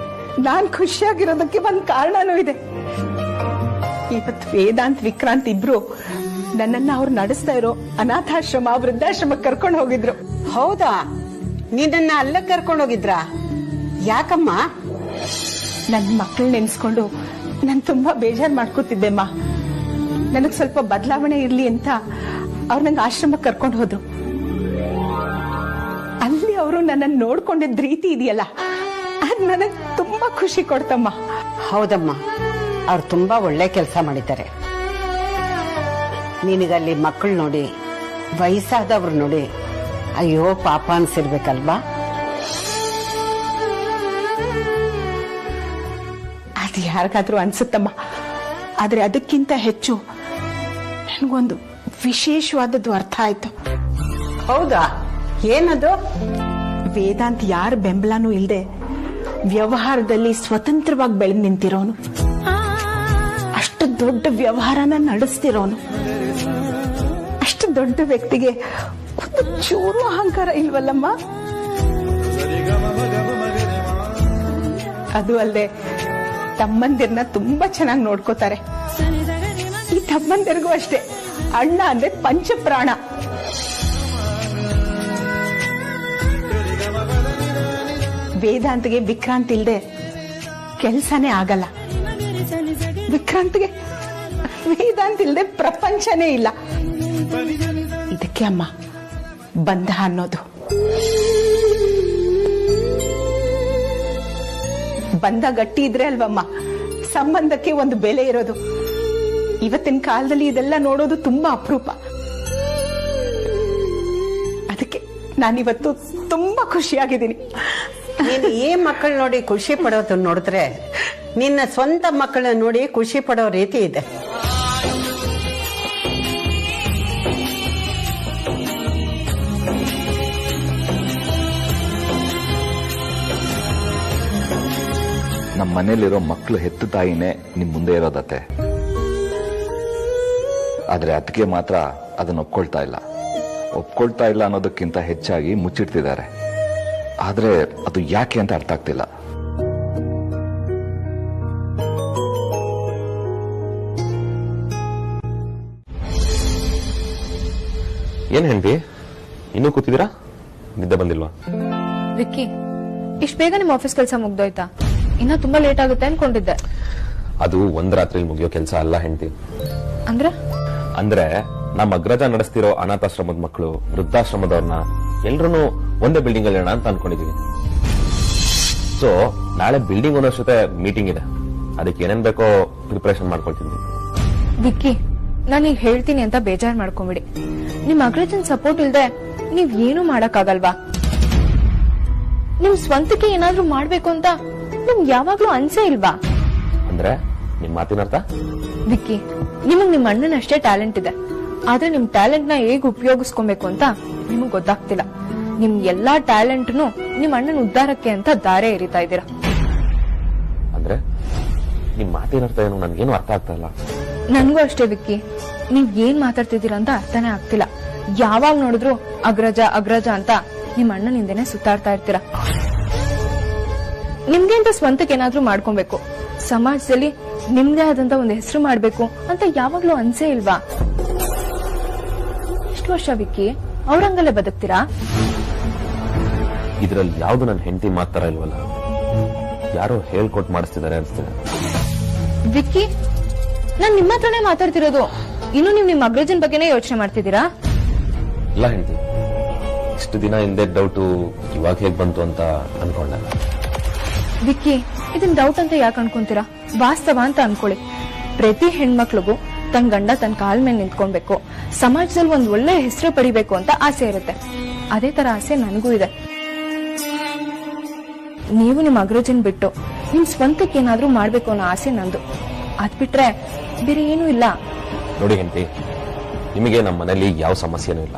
ನಾನ್ ಖುಷಿಯಾಗಿರೋದಕ್ಕೆ ಒಂದು ಕಾರಣನೂ ಇದೆ. ಇವತ್ತು ವೇದಾಂತ್ ವಿಕ್ರಾಂತ್ ಇಬ್ರು ನನ್ನನ್ನ ಅವ್ರು ನಡೆಸ್ತಾ ಇರೋ ಅನಾಥಾಶ್ರಮ ವೃದ್ಧಾಶ್ರಮಕ್ಕೆ ಕರ್ಕೊಂಡು ಹೋಗಿದ್ರು. ಹೌದಾ? ನಿನ್ನ ಅಲ್ಲ ಕರ್ಕೊಂಡೋಗಿದ್ರಾ? ಯಾಕಮ್ಮ? ನನ್ನ ಮಕ್ಕಳು ನೆನ್ಸ್ಕೊಂಡು ನಾನು ತುಂಬಾ ಬೇಜಾರ್ ಮಾಡ್ಕೋತಿದ್ದೆಮ್ಮ. ನನಗ್ ಸ್ವಲ್ಪ ಬದಲಾವಣೆ ಇರ್ಲಿ ಅಂತ ಅವ್ರು ನಂಗೆ ಆಶ್ರಮಕ್ಕೆ ಕರ್ಕೊಂಡು ಹೋದ್ರು. ಅಲ್ಲಿ ಅವರು ನನ್ನನ್ನು ನೋಡ್ಕೊಂಡಿದ್ದ ರೀತಿ ಇದೆಯಲ್ಲ, ಅದ್ ನನಗ್ ತುಂಬಾ ಖುಷಿ ಕೊಡ್ತಮ್ಮ. ಹೌದಮ್ಮ, ಅವ್ರು ತುಂಬಾ ಒಳ್ಳೆ ಕೆಲಸ ಮಾಡಿದ್ದಾರೆ. ನಿನಗಲ್ಲಿ ಮಕ್ಕಳು ನೋಡಿ, ವಯಸ್ಸಾದವ್ರು ನೋಡಿ ಅಯ್ಯೋ ಪಾಪ ಅನ್ಸಿರ್ಬೇಕಲ್ವಾ? ಅದು ಯಾರಿಗಾದ್ರೂ ಅನ್ಸುತ್ತಮ್ಮ. ಆದ್ರೆ ಅದಕ್ಕಿಂತ ಹೆಚ್ಚು ನನಗೊಂದು ವಿಶೇಷವಾದದ್ದು ಅರ್ಥ ಆಯ್ತು. ಹೌದಾ? ಏನದು? ವೇದಾಂತ್ ಯಾರ ಬೆಂಬಲನೂ ಇಲ್ಲದೆ ವ್ಯವಹಾರದಲ್ಲಿ ಸ್ವತಂತ್ರವಾಗಿ ಬೆಳೆದು ನಿಂತಿರೋನು, ಅಷ್ಟು ದೊಡ್ಡ ವ್ಯವಹಾರನ ನಡೆಸ್ತಿರೋನು. ಅಷ್ಟು ದೊಡ್ಡ ವ್ಯಕ್ತಿಗೆ ಒಂದು ಚೂರು ಅಹಂಕಾರ ಇಲ್ವಲ್ಲಮ್ಮ? ಅದು ಅಲ್ಲದೆ ತಮ್ಮಂದಿರನ್ನ ತುಂಬಾ ಚೆನ್ನಾಗಿ ನೋಡ್ಕೋತಾರೆ. ಈ ತಮ್ಮಂದಿರಿಗೂ ಅಷ್ಟೇ, ಅಣ್ಣ ಅಂದ್ರೆ ಪಂಚಪ್ರಾಣ. ವೇದಾಂತ್ಗೆ ವಿಕ್ರಾಂತ್ ಇಲ್ದೆ ಕೆಲ್ಸನೇ ಆಗಲ್ಲ. ವಿಕ್ರಾಂತ್ಗೆ ವೇದಾಂತ್ ಇಲ್ದೆ ಪ್ರಪಂಚನೇ ಇಲ್ಲ. ಇದಕ್ಕೆ ಅಮ್ಮ ಬಂಧ ಅನ್ನೋದು. ಬಂಧ ಗಟ್ಟಿ ಇದ್ರೆ ಅಲ್ವಮ್ಮ ಸಂಬಂಧಕ್ಕೆ ಒಂದು ಬೆಲೆ ಇರೋದು. ಇವತ್ತಿನ ಕಾಲದಲ್ಲಿ ಇದೆಲ್ಲ ನೋಡೋದು ತುಂಬಾ ಅಪರೂಪ. ಅದಕ್ಕೆ ನಾನಿವತ್ತು ತುಂಬಾ ಖುಷಿಯಾಗಿದ್ದೀನಿ. ನೀನು ಈ ಮಕ್ಕಳು ನೋಡಿ ಖುಷಿ ಪಡೋದು ನೋಡಿದ್ರೆ ನಿನ್ನ ಸ್ವಂತ ಮಕ್ಕಳನ್ನ ನೋಡಿ ಖುಷಿ ಪಡೋ ರೀತಿ ಇದೆ. ನಮ್ಮ ಮನೇಲಿರೋ ಮಕ್ಕಳು ಹೆತ್ತ ತಾಯಿನೇ ನಿಮ್ ಮುಂದೆ ಇರೋದತ್ತೆ. ಆದ್ರೆ ಅದಕ್ಕೆ ಮಾತ್ರ ಅದನ್ನ ಒಪ್ಕೊಳ್ತಾ ಇಲ್ಲ ಅನ್ನೋದಕ್ಕಿಂತ ಹೆಚ್ಚಾಗಿ ಮುಚ್ಚಿಡ್ತಿದ್ದಾರೆ. ಆದ್ರೆ ಅದು ಯಾಕೆ ಅಂತ ಅರ್ಥ ಆಗ್ತಿಲ್ಲ. ಏನ್ ಹೆಂಡತಿ ಇನ್ನೂ ಕೂತಿದ್ದೀರಾ? ನಿದ್ದೆ ಬಂದಿಲ್ವಾ? ವಿಕ್ಕಿ, ಇಷ್ಟು ಬೇಗ ನಿಮ್ ಆಫೀಸ್ ಕೆಲಸ ಮುಗ್ದೋಯ್ತಾ? ಇನ್ನ ತುಂಬಾ ಲೇಟ್ ಆಗುತ್ತೆ ಅನ್ಕೊಂಡಿದ್ದೆ. ಅದು ಒಂದ್ ರಾತ್ರಿ ಮುಗಿಯೋ ಕೆಲಸ ಅಲ್ಲ ಹೆಂಡತಿ. ಅಂದ್ರೆ ನಮ್ಮ ಅಗ್ರಜ ನಡೆಸ್ತಿರೋ ಅನಾಥಾಶ್ರಮದ ಮಕ್ಕಳು, ವೃದ್ಧಾಶ್ರಮದವ್ರನ್ನ ಎಲ್ರು ಒಂದೇ ಬಿಲ್ಡಿಂಗ್ ಅಲ್ಲಿ ಇರೋಣ ಅಂತ ಅನ್ಕೊಂಡಿದೀವಿ. ಸೊ ನಾಳೆ ಬಿಲ್ಡಿಂಗ್ ಓನರ್ಸ್ ಜೊತೆ ಮೀಟಿಂಗ್ ಇದೆ. ಅದಕ್ಕೆ ಏನೇನ್ ಬೇಕೋ ಪ್ರಿಪರೇಷನ್ ಮಾಡ್ಕೊಳ್ತೀನಿ. ವಿಕ್ಕಿ, ನಾನೀಗ ಹೇಳ್ತೀನಿ ಅಂತ ಬೇಜಾರ್ ಮಾಡ್ಕೊಂಬಿಡಿ. ನಿಮ್ ಅಗ್ರಜನ್ ಸಪೋರ್ಟ್ ಇಲ್ದೆ ನೀವ್ ಏನು ಮಾಡಕ್ಕಾಗಲ್ವಾ? ನಿಮ್ ಸ್ವಂತಕ್ಕೆ ಏನಾದ್ರೂ ಮಾಡ್ಬೇಕು ಅಂತ ನಿಮ್ಗೆ ಯಾವಾಗ್ಲೂ ಅನ್ಸೇ ಇಲ್ವಾ? ಅಂದ್ರೆ ನಿಮ್ ಮಾತಿನ ಅರ್ಥ? ವಿಕ್ಕಿ, ನಿಮಗ್ ನಿಮ್ ಅಣ್ಣನ ಅಷ್ಟೇ ಟ್ಯಾಲೆಂಟ್ ಇದೆ. ಆದ್ರೆ ನಿಮ್ ಟ್ಯಾಲೆಂಟ್ ನ ಹೇಗ್ ಉಪಯೋಗಿಸ್ಕೊಬೇಕು ಅಂತ ನಿಮಗ್ ಗೊತ್ತಾಗ್ತಿಲ್ಲ. ನಿಮ್ ಎಲ್ಲಾ ಟ್ಯಾಲೆಂಟ್ನು ನಿಮ್ ಅಣ್ಣನ ಉದ್ಧಾರಕ್ಕೆ ಅಂತ ದಾರೆ ಎರಿತಾ ಇದ್ದೀರಾ. ಅಂದ್ರೆ ನಿಮ್ ಮಾತಿನ ಅರ್ಥ ಏನು? ನನ್ಗೇನು ಅರ್ಥ ಆಗ್ತಾ ಇಲ್ಲ. ನನ್ಗೂ ಅಷ್ಟೇ ವಿಕ್ಕಿ, ನೀವ್ ಏನ್ ಮಾತಾಡ್ತಿದ್ದೀರಾ ಅಂತ ಅರ್ಥನೇ ಆಗ್ತಿಲ್ಲ. ಯಾವಾಗ ನೋಡಿದ್ರು ಅಗ್ರಜ ಅಗ್ರಜ ಅಂತ ನಿಮ್ ಅಣ್ಣನಿಂದನೇ ಸುತ್ತಾಡ್ತಾ ಇರ್ತೀರಾ. ನಿಮ್ಗೆ ಅಂತ ಸ್ವಂತಕ್ಕೆ ಏನಾದ್ರೂ ಮಾಡ್ಕೊಬೇಕು, ಸಮಾಜದಲ್ಲಿ ನಿಮ್ದೇ ಆದಂತ ಒಂದು ಹೆಸರು ಮಾಡ್ಬೇಕು ಅಂತ ಯಾವಾಗ್ಲೂ ಅನ್ಸೇ ಇಲ್ವಾ? ಇಷ್ಟು ವರ್ಷ ವಿಕ್ಕಿ ಅವ್ರಂಗಲ್ಲೇ ಬದುಕ್ತೀರಾ? ಇದ್ರಲ್ಲಿ ಯಾವ್ದು ನನ್ನ ಹೆಂಡತಿ ಮಾತಾರ ಇಲ್ವಲ್ಲ, ಯಾರೋ ಹೇಳ್ಕೊಟ್ ಮಾಡಿಸ್ತಿದ್ದಾರೆ ಅನ್ಸ್ತಿದೆ. ವಿಕ್ಕಿ, ನಾನ್ ನಿಮ್ಮ ಹತ್ರನೇ ಮಾತಾಡ್ತಿರೋದು. ಇನ್ನು ನೀವ್ ನಿಮ್ ಅಗ್ರಜನ್ ಬಗ್ಗೆನೇ ಯೋಚನೆ ಮಾಡ್ತಿದ್ದೀರಾ? ಇಲ್ಲ ಹೆಂಡತಿ, ಇಷ್ಟು ದಿನ ಹಿಂದೆ ಡೌಟು ಇವಾಗ ಹೇಗ್ ಬಂತು ಅಂತ ಅನ್ಕೊಂಡ. ವಿಕ್ಕಿ, ಇದನ್ ಡೌಟ್ ಅಂತ ಯಾಕೆ ಅನ್ಕೊಂತೀರಾ? ವಾಸ್ತವ ಅಂತ ಅನ್ಕೊಳ್ಳಿ. ಪ್ರತಿ ಹೆಣ್ಮಕ್ಳಿಗೂ ತನ್ ಗಂಡ ತನ್ನ ಕಾಲ್ ಮೇಲೆ ನಿಂತ್ಕೊಳ್ಬೇಕು, ಸಮಾಜದಲ್ಲಿ ಒಂದ್ ಒಳ್ಳೆ ಹೆಸರು ಪಡಿಬೇಕು ಅಂತ ಆಸೆ ಇರುತ್ತೆ. ಅದೇ ತರ ಆಸೆ ನನಗೂ ಇದೆ. ನೀವು ನಿಮ್ ಅಗ್ರಜನ್ ಬಿಟ್ಟು ನಿಮ್ ಸ್ವಂತಕ್ಕೆ ಏನಾದ್ರೂ ಮಾಡ್ಬೇಕು ಅನ್ನೋ ಆಸೆ ನಂದು. ಅದ್ ಬಿಟ್ರೆ ಬೇರೆ ಏನೂ ಇಲ್ಲ. ನೋಡಿ ಹೆಂಡತಿ, ನಿಮಗೆ ನಮ್ಮ ಮನೇಲಿ ಯಾವ ಸಮಸ್ಯೆನೂ ಇಲ್ಲ.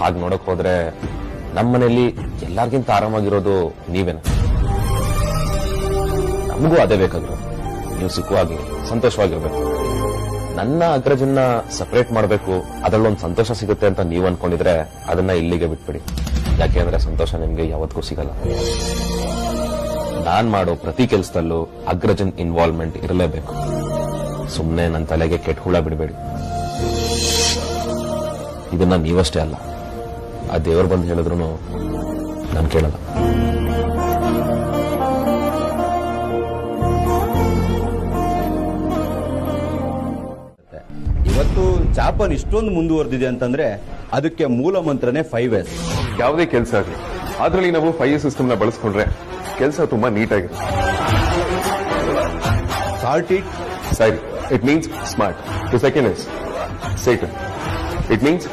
ಹಾಗೆ ನೋಡಕ್ ಹೋದ್ರೆ ನಮ್ಮ ಮನೇಲಿ ಎಲ್ಲಾರ್ಗಿಂತ ಆರಾಮಾಗಿರೋದು ನೀವೇನ. ನಮಗೂ ಅದೇ ಬೇಕಾದ್ರು, ನೀವು ಸುಖವಾಗಿ ಸಂತೋಷವಾಗಿರ್ಬೇಕು. ನನ್ನ ಅಗ್ರಜನ್ನ ಸಪರೇಟ್ ಮಾಡಬೇಕು, ಅದರಲ್ಲೊಂದು ಸಂತೋಷ ಸಿಗುತ್ತೆ ಅಂತ ನೀವು ಅನ್ಕೊಂಡಿದ್ರೆ ಅದನ್ನ ಇಲ್ಲಿಗೆ ಬಿಟ್ಬಿಡಿ. ಯಾಕೆಂದ್ರೆ ಸಂತೋಷ ನಿಮ್ಗೆ ಯಾವತ್ತೂ ಸಿಗಲ್ಲ. ನಾನ್ ಮಾಡೋ ಪ್ರತಿ ಕೆಲಸದಲ್ಲೂ ಅಗ್ರಜನ್ ಇನ್ವಾಲ್ವ್ಮೆಂಟ್ ಇರಲೇಬೇಕು. ಸುಮ್ಮನೆ ನನ್ನ ತಲೆಗೆ ಕೆಟ್ಟ ಹುಳ ಬಿಡಬೇಡಿ. ಇದನ್ನ ನೀವಷ್ಟೇ ಅಲ್ಲ, ಆ ದೇವರು ಬಂದು ಹೇಳಿದ್ರು ನಾನು ಕೇಳಲ್ಲ. ಇವತ್ತು ಜಾಪಾನ್ ಇಷ್ಟೊಂದು ಮುಂದುವರೆದಿದೆ ಅಂತಂದ್ರೆ ಅದಕ್ಕೆ ಮೂಲ ಮಂತ್ರನೇ 5S. ಯಾವುದೇ ಕೆಲಸ ಆಗಲಿ ಅದರಲ್ಲಿ ನಾವು 5S ಸಿಸ್ಟಮ್ನ ಬಳಸ್ಕೊಂಡ್ರೆ ಕೆಲಸ ತುಂಬಾ ನೀಟಾಗಿರುತ್ತೆ. ಸಾಲ್ಟ್ ಇಟ್ ಸರಿ, it means smart. The second is ಸೇಟನ್, it means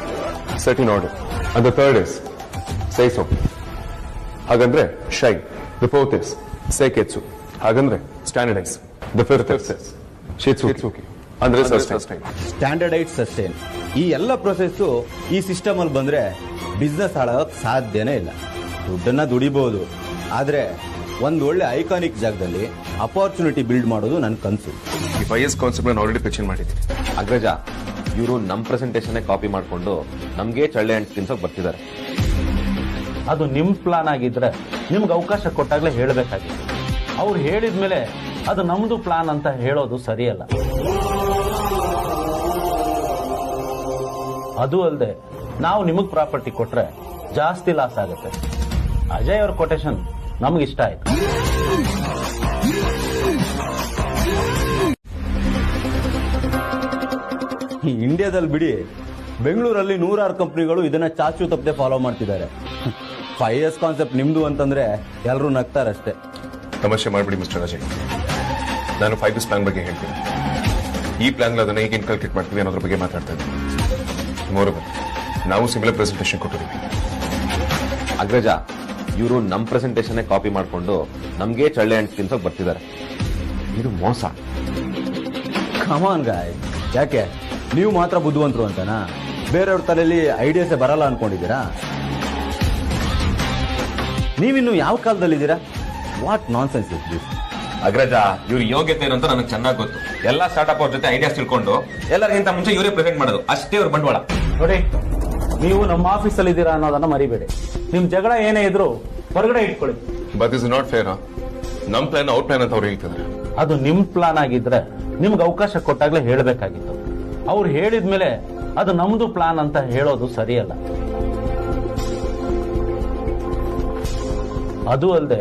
set in order. And the third is ಸೈಸೋ, ಹಾಗಂದ್ರೆ ಶೈ. ದ ಫೋರ್ತ್ ಇಸ್ ಸೇಕೆತ್ಸು, ಹಾಗಂದ್ರೆ ಸ್ಟ್ಯಾಂಡರ್ಡೈಸ್. ದ ಫಿಫ್ತ್ ಇಸ್ ಶಿಟ್ಸುಕಿ, ಅಂದ್ರೆ ಸಸ್ಟೈನ್. Standardise sustain. ಈ ಎಲ್ಲ ಪ್ರೊಸೆಸ್ ಈ ಸಿಸ್ಟಮ್ ಅಲ್ಲಿ ಬಂದ್ರೆ ಬಿಸ್ನೆಸ್ ಹಾಳಾಗಕ್ ಸಾಧ್ಯನೇ ಇಲ್ಲ. ದುಡ್ಡನ್ನ ದುಡಿಬಹುದು, ಆದ್ರೆ ಒಂದ್ ಒಳ್ಳೆ ಐಕಾನಿಕ್ ಜಾಗದಲ್ಲಿ ಅಪಾರ್ಚುನಿಟಿ ಬಿಲ್ಡ್ ಮಾಡೋದು ನನ್ನ ಕನಸು. ಈ 5S ಕಾನ್ಸೆಪ್ಟ್ ನಾನು ಆಲ್ರೆಡಿ ಪಿಚ್ ಮಾಡಿದ್ದೀನಿ. ಅಗ್ರಜ, ಇವರು ನಮ್ಮ ಪ್ರೆಸೆಂಟೇಷನ್ ಕಾಪಿ ಮಾಡಿಕೊಂಡು ನಮ್ಗೆ ಚಳ್ಳೆ ಹಣ್ಣು ತಿನ್ಸೋಕ್ ಬರ್ತಿದ್ದಾರೆ. ಅದು ನಿಮ್ ಪ್ಲಾನ್ ಆಗಿದ್ರೆ ನಿಮ್ಗೆ ಅವಕಾಶ ಕೊಟ್ಟಾಗ್ಲೇ ಹೇಳಬೇಕಾಗಿತ್ತು. ಅವ್ರು ಹೇಳಿದ್ಮೇಲೆ ಅದು ನಮ್ದು ಪ್ಲಾನ್ ಅಂತ ಹೇಳೋದು ಸರಿಯಲ್ಲ. ಅದು ಅಲ್ಲದೆ ನಾವು ನಿಮಗ್ ಪ್ರಾಪರ್ಟಿ ಕೊಟ್ರೆ ಜಾಸ್ತಿ ಲಾಸ್ ಆಗುತ್ತೆ. ಅಜಯ್ ಅವ್ರ ಕೊಟೇಶನ್ ನಮ್ಗಿಷ್ಟ ಆಯ್ತು. ಈ ಇಂಡಿಯಾದಲ್ಲಿ ಬಿಡಿ, ಬೆಂಗಳೂರಲ್ಲಿ 100 ಕಂಪ್ನಿಗಳು ಇದನ್ನ ಚಾಚು ತಪ್ಪದೆ ಫಾಲೋ ಮಾಡ್ತಿದ್ದಾರೆ. 5S ಕಾನ್ಸೆಪ್ಟ್ ನಿಮ್ದು ಅಂತಂದ್ರೆ ಎಲ್ಲರೂ ನಗ್ತಾರಷ್ಟೇ. ತಮಾಷೆ ಮಾಡ್ಬಿಡಿ ಮಿಸ್ಟರ್ ಅಜಯ್. ನಾನು 5S ಪ್ಲಾನ್ ಬಗ್ಗೆ ಹೇಳ್ತೀನಿ. ಈ ಪ್ಲಾನ್ ಅದನ್ನ ಹೇಗೆ ಇನ್ಕಲ್ಕೇಟ್ ಮಾಡ್ತೀವಿ ಅನ್ನೋದ್ರ ಬಗ್ಗೆ ಮಾತಾಡ್ತಾ ಇದ್ದೀನಿ. ಮೋರೋವರ್, ನಾವು ಸಿಮಿಲರ್ ಪ್ರೆಸೆಂಟೇಷನ್ ಕೊಟ್ಟಿದ್ದೀವಿ. ಅಗ್ರಜ, ಇವರು ನಮ್ಮ ಪ್ರೆಸೆಂಟೇಷನ್ ಕಾಪಿ ಮಾಡಿಕೊಂಡು ನಮ್ಗೆ ಚಳ್ಳೆ ಹಣ್ಣು ತಿನ್ಸೋಕ್ ಬರ್ತಿದ್ದಾರೆ. ಇದು ಮೋಸ. ಕಮಾನ್ ಗಾಯ್, ಯಾಕೆ ನೀವು ಮಾತ್ರ ಬುದ್ಧಿವಂತರು ಅಂತನಾ? ಬೇರೆಯವ್ರ ತಲೆಯಲ್ಲಿ ಐಡಿಯಾಸೇ ಬರಲ್ಲ ಅನ್ಕೊಂಡಿದ್ದೀರಾ? ನೀವಿನ್ನು ಯಾವ ಕಾಲದಲ್ಲಿದ್ದೀರಾ? What nonsense is this? Agraja, ಇವ್ರ ಯೋಗ್ಯತೆ ಏನು ಅಂತ ನನಗೆ ಚೆನ್ನಾಗಿ ಗೊತ್ತು. ಎಲ್ಲಾ ಸ್ಟಾರ್ಟ್ಅಪ್ ಅವ್ರ ಜೊತೆ ಐಡಿಯಾಸ್ ತಿಳ್ಕೊಂಡು ಎಲ್ಲರಿಗಿಂತ ಮುಂಚೆ ಇವರೇ ಪ್ರೆಸೆಂಟ್ ಮಾಡೋದು, ಅಷ್ಟೇ ಅವ್ರ ಬಂಡವಾಳ. ನೋಡಿ, ನೀವು ನಮ್ಮ ಆಫೀಸಲ್ಲಿ ಇದ್ದೀರಾ ಅನ್ನೋದನ್ನ ಮರಿಬೇಡಿ. ನಿಮ್ ಜಗಳ ಏನೇ ಇದ್ರು ಹೊರಗಡೆ ಇಟ್ಕೊಳ್ಳಿ. But is not fair. ನಮ್ ಪ್ಲಾನ್ ಔಟ್ ಪ್ಲಾನ್ ಅಂತ ಅವ್ರು ಹೇಳ್ತಿದ್ದಾರೆ. ಅದು ನಿಮ್ ಪ್ಲಾನ್ ಆಗಿದ್ರೆ ನಿಮ್ಗೆ ಅವಕಾಶ ಕೊಟ್ಟಾಗ್ಲೇ ಹೇಳಬೇಕಾಗಿತ್ತು. ಅವ್ರು ಹೇಳಿದ್ಮೇಲೆ ಅದು ನಮ್ದು ಪ್ಲಾನ್ ಅಂತ ಹೇಳೋದು ಸರಿಯಲ್ಲ. ಅದು ಅಲ್ಲದೆ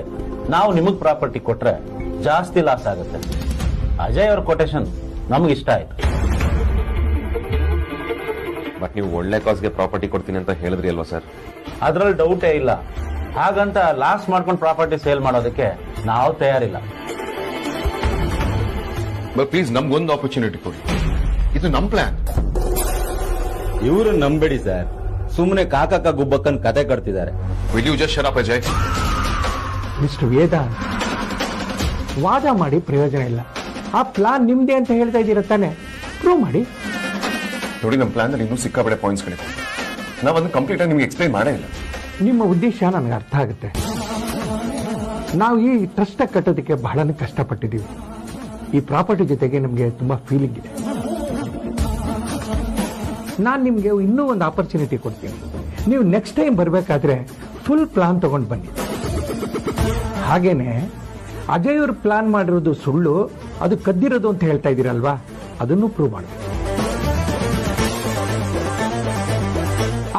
ನಾವು ನಿಮಗ್ ಪ್ರಾಪರ್ಟಿ ಕೊಟ್ರೆ ಜಾಸ್ತಿ ಲಾಸ್ ಆಗುತ್ತೆ. ಅಜಯ್ ಅವ್ರ ಕೊಟೇಶನ್ ನಮ್ಗಿಷ್ಟ ಆಯ್ತು. ಬಟ್ ನೀವು ಒಳ್ಳೆ ಕಾಸ್ಗೆ ಪ್ರಾಪರ್ಟಿ ಕೊಡ್ತೀನಿ ಅಂತ ಹೇಳಿದ್ರಿ ಅಲ್ವಾ ಸರ್? ಅದ್ರಲ್ಲಿ ಡೌಟೇ ಇಲ್ಲ. ಹಾಗಂತ ಲಾಸ್ ಮಾಡ್ಕೊಂಡು ಪ್ರಾಪರ್ಟಿ ಸೇಲ್ ಮಾಡೋದಕ್ಕೆ ನಾವು ತಯಾರಿಲ್ಲ. ಬಟ್ ಪ್ಲೀಸ್ ನಮ್ಗೊಂದು ಆಪರ್ಚುನಿಟಿ ಕೊಡಿ. ಇದು ನಮ್ ಪ್ಲಾನ್. ಇವರು ನಂಬೇಡಿ ಸರ್, ಸುಮ್ಮನೆ ಕಾಕಕ್ಕ ಗುಬ್ಬಕ್ಕನ್ ಕತೆ ಕಟ್ತಿದ್ದಾರೆ. Will you just shut up Ajay? Mister Vedant, ವಾದ ಮಾಡಿ ಪ್ರಯೋಜನ ಇಲ್ಲ. ಆ ಪ್ಲಾನ್ ನಿಮ್ದೇ ಅಂತ ಹೇಳ್ತಾ ಇದ್ದೀರ ತಾನೆ? ಪ್ರೂವ್ ಮಾಡಿ. ನೋಡಿ, ನಮ್ಮ ಪ್ಲಾನ್ ಅಲ್ಲಿ ಇನ್ನೂ ಸಿಕ್ಕಾಪಡೆ ಪಾಯಿಂಟ್ಸ್ಗಳಿವೆ. ನಾವು ಅದನ್ನ ಕಂಪ್ಲೀಟ್ ಆಗಿ ನಿಮ್ಗೆ ಎಕ್ಸ್ಪ್ಲೈನ್ ಮಾಡೇ ಇಲ್ಲ. ನಿಮ್ಮ ಉದ್ದೇಶ ನನಗೆ ಅರ್ಥ ಆಗುತ್ತೆ. ನಾವು ಈ ಟ್ರಸ್ಟ್ ಕಟ್ಟೋದಕ್ಕೆ ಬಹಳ ಕಷ್ಟಪಟ್ಟಿದ್ದೀವಿ. ಈ ಪ್ರಾಪರ್ಟಿ ಜೊತೆಗೆ ನಮಗೆ ತುಂಬಾ ಫೀಲಿಂಗ್ ಇದೆ. ನಾನು ನಿಮ್ಗೆ ಇನ್ನೂ ಒಂದು ಆಪರ್ಚುನಿಟಿ ಕೊಡ್ತೀನಿ. ನೀವು ನೆಕ್ಸ್ಟ್ ಟೈಮ್ ಬರಬೇಕಾದ್ರೆ ಫುಲ್ ಪ್ಲಾನ್ ತಗೊಂಡು ಬನ್ನಿ. ಹಾಗೇನೆ ಅಜಯ್ ಅವ್ರು ಪ್ಲಾನ್ ಮಾಡಿರೋದು ಸುಳ್ಳು, ಅದು ಕದ್ದಿರೋದು ಅಂತ ಹೇಳ್ತಾ ಇದ್ದೀರಲ್ವಾ, ಅದನ್ನು ಪ್ರೂವ್ ಮಾಡಬೇಕು.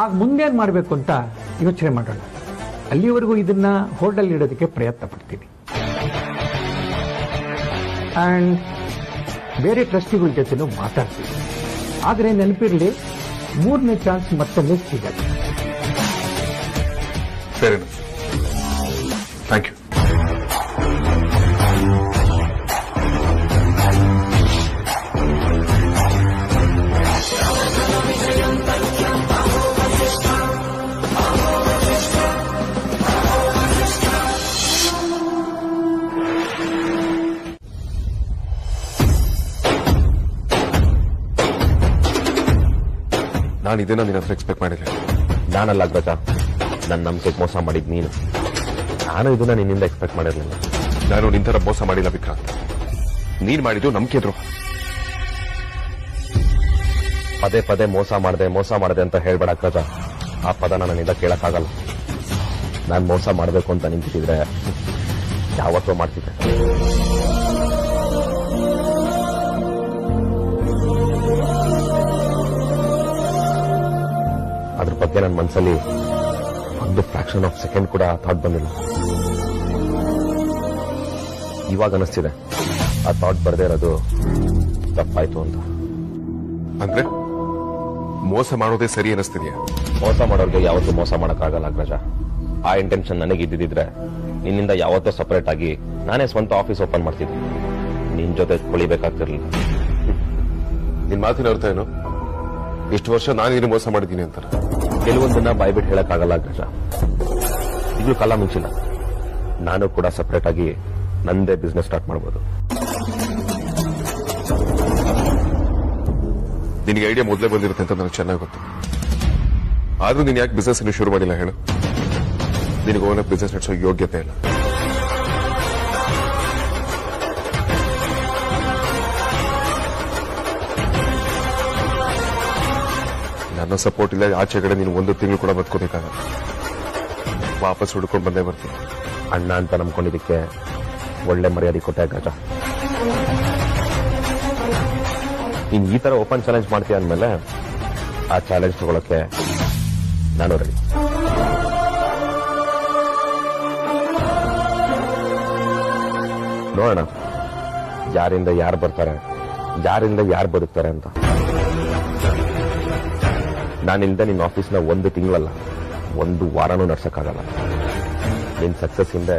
ಆಗ ಮುಂದೇನ್ ಮಾಡಬೇಕು ಅಂತ ಯೋಚನೆ ಮಾಡೋಣ. ಅಲ್ಲಿವರೆಗೂ ಇದನ್ನ ಹೋಲ್ಡಲ್ಲಿ ಇಡೋದಕ್ಕೆ ಪ್ರಯತ್ನ ಪಡ್ತೀನಿ. ಅಂಡ್ ಬೇರೆ ಟ್ರಸ್ಟಿಗಳ ಜೊತೆನೂ ಮಾತಾಡ್ತೀನಿ. ಆದರೆ ನೆನಪಿರಲಿ, 3ನೇ ಚಾನ್ಸ್ ಮತ್ತೊಮ್ಮೆ ಸಿಗಲ್ಲ. ಸರಿ, ಥ್ಯಾಂಕ್ ಯು. ನಾನು ಇದನ್ನ ನಿನ್ನ ಹತ್ರ ಎಕ್ಸ್ಪೆಕ್ಟ್ ಮಾಡಿಲ್ಲ. ನಾನಲ್ಲ ಅಗ್ರಜ, ನನ್ನ ನಂಬಿಕೆ ಮೋಸ ಮಾಡಿದ್ ನೀನು. ನಾನು ಇದನ್ನ ನಿನ್ನಿಂದ ಎಕ್ಸ್ಪೆಕ್ಟ್ ಮಾಡಿರ್ಲಿಲ್ಲ. ನಾನು ನಿಂತರ ಮೋಸ ಮಾಡಿಲ್ಲ ವಿಕ್ರಾಂತ್. ನೀನ್ ಮಾಡಿದ್ದು ನಂಬಿಕೆ ದ್ರೋಹ. ಪದೇ ಪದೇ ಮೋಸ ಮಾಡಿದೆ ಅಂತ ಹೇಳ್ಬೇಡ ಅಗ್ರಜ. ಆ ಪದ ನನ್ನಿಂದ ಕೇಳಕ್ಕಾಗಲ್ಲ. ನಾನು ಮೋಸ ಮಾಡಬೇಕು ಅಂತ ನಿಂತಿದ್ರೆ ಯಾವತ್ತೂ ಮಾಡ್ತಿದ್ದೆ. ಅದ್ರ ಬಗ್ಗೆ ನನ್ನ ಮನಸ್ಸಲ್ಲಿ ಒಂದು ಫ್ರಾಕ್ಷನ್ ಆಫ್ ಸೆಕೆಂಡ್ ಕೂಡ ಥಾಟ್ ಬಂದಿಲ್ಲ. ಇವಾಗ ಅನಿಸ್ತಿದೆ ಆ ಥಾಟ್ ಬರದೇ ಇರೋದು ತಪ್ಪಾಯ್ತು ಅಂತ. ಅಂದ್ರೆ ಮೋಸ ಮಾಡೋದೇ ಸರಿ ಅನಿಸ್ತಿದ್ಯಾ? ಮೋಸ ಮಾಡೋರ್ಗೆ ಯಾವತ್ತೂ ಮೋಸ ಮಾಡಕ್ಕಾಗಲ್ಲ ಅಗ್ರಜ. ಆ ಇಂಟೆನ್ಷನ್ ನನಗೆ ಇದ್ದಿದ್ರೆ ನಿನ್ನಿಂದ ಯಾವತ್ತೋ ಸಪರೇಟ್ ಆಗಿ ನಾನೇ ಸ್ವಂತ ಆಫೀಸ್ ಓಪನ್ ಮಾಡ್ತಿದ್ದೆ. ನಿನ್ ಜೊತೆ ಕೊಳಿಬೇಕಾಗ್ತಿರ್ಲಿಲ್ಲ. ನಿನ್ ಮಾತಿನ ಅರ್ಥ ಏನು? ಇಷ್ಟು ವರ್ಷ ನಾನು ಮೋಸ ಮಾಡಿದ್ದೀನಿ ಅಂತ. ಕೆಲವೊಂದನ್ನ ಬಾಯ್ಬಿಟ್ಟು ಹೇಳಕ್ಕಾಗಲ್ಲ ಅಗ್ರಜ. ಇದು ಕಾಲ ಮುಂಚಿಲ್ಲ. ನಾನು ಕೂಡ ಸಪರೇಟ್ ಆಗಿ ನಂದೇ ಬಿಸ್ನೆಸ್ ಸ್ಟಾರ್ಟ್ ಮಾಡ್ಬೋದು. ನಿನಗೆ ಐಡಿಯಾ ಮೊದಲೇ ಬಂದಿರುತ್ತೆ ಅಂತ ನನಗೆ ಚೆನ್ನಾಗಿ ಗೊತ್ತು. ಆದ್ರೂ ನೀನ್ ಯಾಕೆ ಬಿಸ್ನೆಸ್ ಇನ್ನು ಶುರು ಮಾಡಿಲ್ಲ ಹೇಳು? ನಿನಗೆ ಓನ ಬಿಸ್ನೆಸ್ ನಡೆಸೋ ಯೋಗ್ಯತೆ ಇಲ್ಲ. ನನ್ನ ಸಪೋರ್ಟ್ ಇಲ್ಲ ಆಚೆ ಕಡೆ ನೀನು 1 ತಿಂಗಳು ಕೂಡ ಬದುಕೋಬೇಕಾಗಲ್ಲ. ವಾಪಸ್ ಹುಡ್ಕೊಂಡು ಬಂದೇ ಬರ್ತೀನಿ. ಅಣ್ಣ ಅಂತ ನಂಬ್ಕೊಂಡಿದ್ದಕ್ಕೆ ಒಳ್ಳೆ ಮರ್ಯಾದೆ ಕೊಟ್ಟೆ ಗಜ. ನೀನ್ ಈ ತರ ಓಪನ್ ಚಾಲೆಂಜ್ ಮಾಡ್ತೀಯ ಅಂದ್ಮೇಲೆ ಆ ಚಾಲೆಂಜ್ ತಗೊಳಕ್ಕೆ ನಾನು ರೆಡಿ. ನೋಡೋಣ ಯಾರಿಂದ ಯಾರು ಬರ್ತಾರೆ, ಯಾರಿಂದ ಯಾರು ಬದುಕ್ತಾರೆ ಅಂತ. ನಾನಿಲ್ದೆ ನಿನ್ನ ಆಫೀಸ್ನ 1 ತಿಂಗಳಲ್ಲ 1 ವಾರನೂ ನಡ್ಸಕ್ಕಾಗಲ್ಲ. ನಿನ್ ಸಕ್ಸಸ್ ಹಿಂದೆ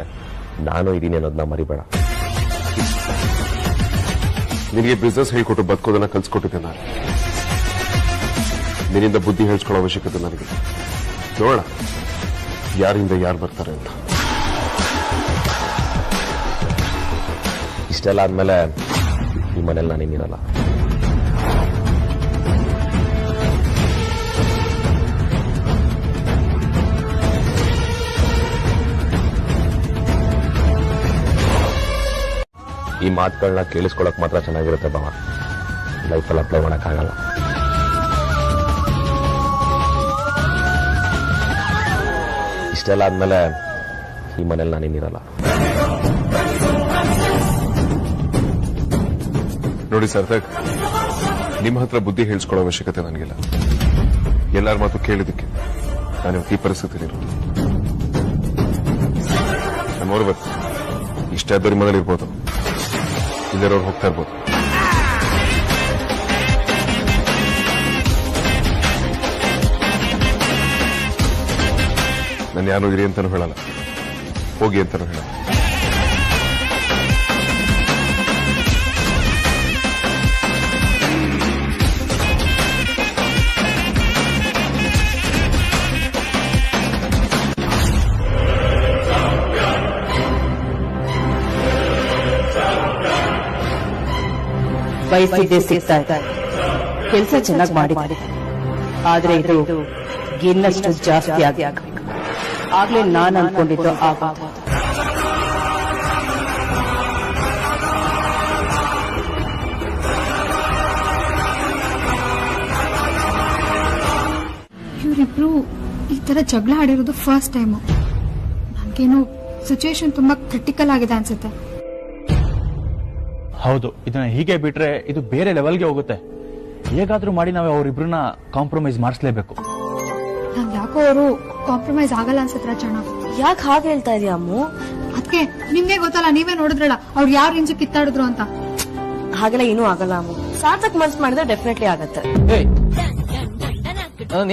ನಾನು ಇದೀನಿ ಅನ್ನೋದನ್ನ ಮರಿಬೇಡ. ನಿನಗೆ ಬಿಸ್ನೆಸ್ ಹೇಳ್ಕೊಟ್ಟು ಬದುಕೋದನ್ನ ಕಲ್ಸ್ಕೊಟ್ಟಿದ್ದೆ ನಾನು. ನಿನ್ನಿಂದ ಬುದ್ಧಿ ಹೇಳ್ಸ್ಕೊಳ್ಳೋ ಅವಶ್ಯಕತೆ ನನಗೆ. ನೋಡೋಣ ಯಾರಿಂದ ಯಾರು ಬರ್ತಾರೆ ಅಂತ. ಇಷ್ಟೆಲ್ಲ ಆದ್ಮೇಲೆ ಈ ಮನೇಲಿ ನಾನಿರಲ್ಲ. ಈ ಮಾತುಗಳನ್ನ ಕೇಳಿಸ್ಕೊಳಕ್ ಮಾತ್ರ ಚೆನ್ನಾಗಿರುತ್ತೆ ಬಾವ. ಲೈಫಲ್ಲಿ ಅಪ್ಲೈ ಮಾಡಕ್ಕಾಗಲ್ಲ. ಇಷ್ಟೆಲ್ಲ ಆದ್ಮೇಲೆ ಈ ಮನೇಲಿ ನಾನಿರಲ್ಲ. ನೋಡಿ ಸಾರ್ಥಕ್, ನಿಮ್ಮ ಹತ್ರ ಬುದ್ಧಿ ಹೇಳ್ಸ್ಕೊಳ್ಳೋ ಅವಶ್ಯಕತೆ ನನಗಿಲ್ಲ. ಎಲ್ಲಾರ ಮಾತು ಕೇಳಿದಕ್ಕೆ ನಾನು ಈ ಪರಿಸ್ಥಿತಿ ಇರೋದು. ನಮ್ಮವ್ರು ಬರ್ತಾರೆ. ಇಷ್ಟ ಆದವ್ರ ಮನೇಲಿ ಇರ್ಬೋದು, ಇಲ್ಲಿರೋರು ಹೋಗ್ತಾ ಇರ್ಬೋದು. ನಾನು ಯಾರು ಇರಿ ಅಂತಾನು ಹೇಳಲ್ಲ, ಹೋಗಿ ಅಂತಾನು ಹೇಳಲ್ಲ. ಬಯಸಿದ್ದೇ ಸಿಗ್ತಾ ಇದೆ. ಕೆಲಸ ಚೆನ್ನಾಗಿ ಮಾಡಿ, ಆದ್ರೆ ಇದು ಇನ್ನಷ್ಟು ಜಾಸ್ತಿ ಆಗಬೇಕು. ಆಗ್ಲೇ ನಾನು ಅನ್ಕೊಂಡಿದ್ದು ಆಗೋದು. ಇವರಿಬ್ರು ಈ ತರ ಜಗಳ ಆಡಿರೋದು ಫಸ್ಟ್ ಟೈಮು. ನನ್ಗೇನು ಸಿಚುವೇಶನ್ ತುಂಬಾ ಕ್ರಿಟಿಕಲ್ ಆಗಿದೆ ಅನ್ಸುತ್ತೆ. ಹೌದು, ಇದನ್ನ ಹೀಗೆ ಬಿಟ್ರೆ ಇದು ಬೇರೆ ಲೆವೆಲ್ಗೆ ಹೋಗುತ್ತೆ. ಹೇಗಾದ್ರೂ ಮಾಡಿ ನಾವು ಅವರಿಬ್ರನ್ನ ಕಾಂಪ್ರಮೈಸ್ ಮಾಡಿಸ್ಲೇಬೇಕು. ನಂಗೆ ಯಾಕೋ ಅವರು ಕಾಂಪ್ರಮೈಸ್ ಆಗಲ್ಲ ಅನ್ಸತ್ರ ಜನ. ಯಾಕೆ ಹಾಗೆ ಹೇಳ್ತಾ ಇದೀಯ ಅಮ್ಮು? ಅದಕ್ಕೆ ನಿಮ್ಗೆ ಗೊತ್ತಲ್ಲ, ನೀವೇ ನೋಡಿದ್ರಲ್ಲ ಅವ್ರು ಯಾವ ರೇಂಜ್ ಕಿತ್ತಾಡಿದ್ರು ಅಂತ. ಹಾಗೆಲ್ಲ ಏನೂ ಆಗಲ್ಲ ಅಮ್ಮು. ಸಾರ್ಥಕ್ ಮನ್ಸ್ ಮಾಡಿದ್ರೆ ಡೆಫಿನೆಟ್ಲಿ ಆಗತ್ತೆ.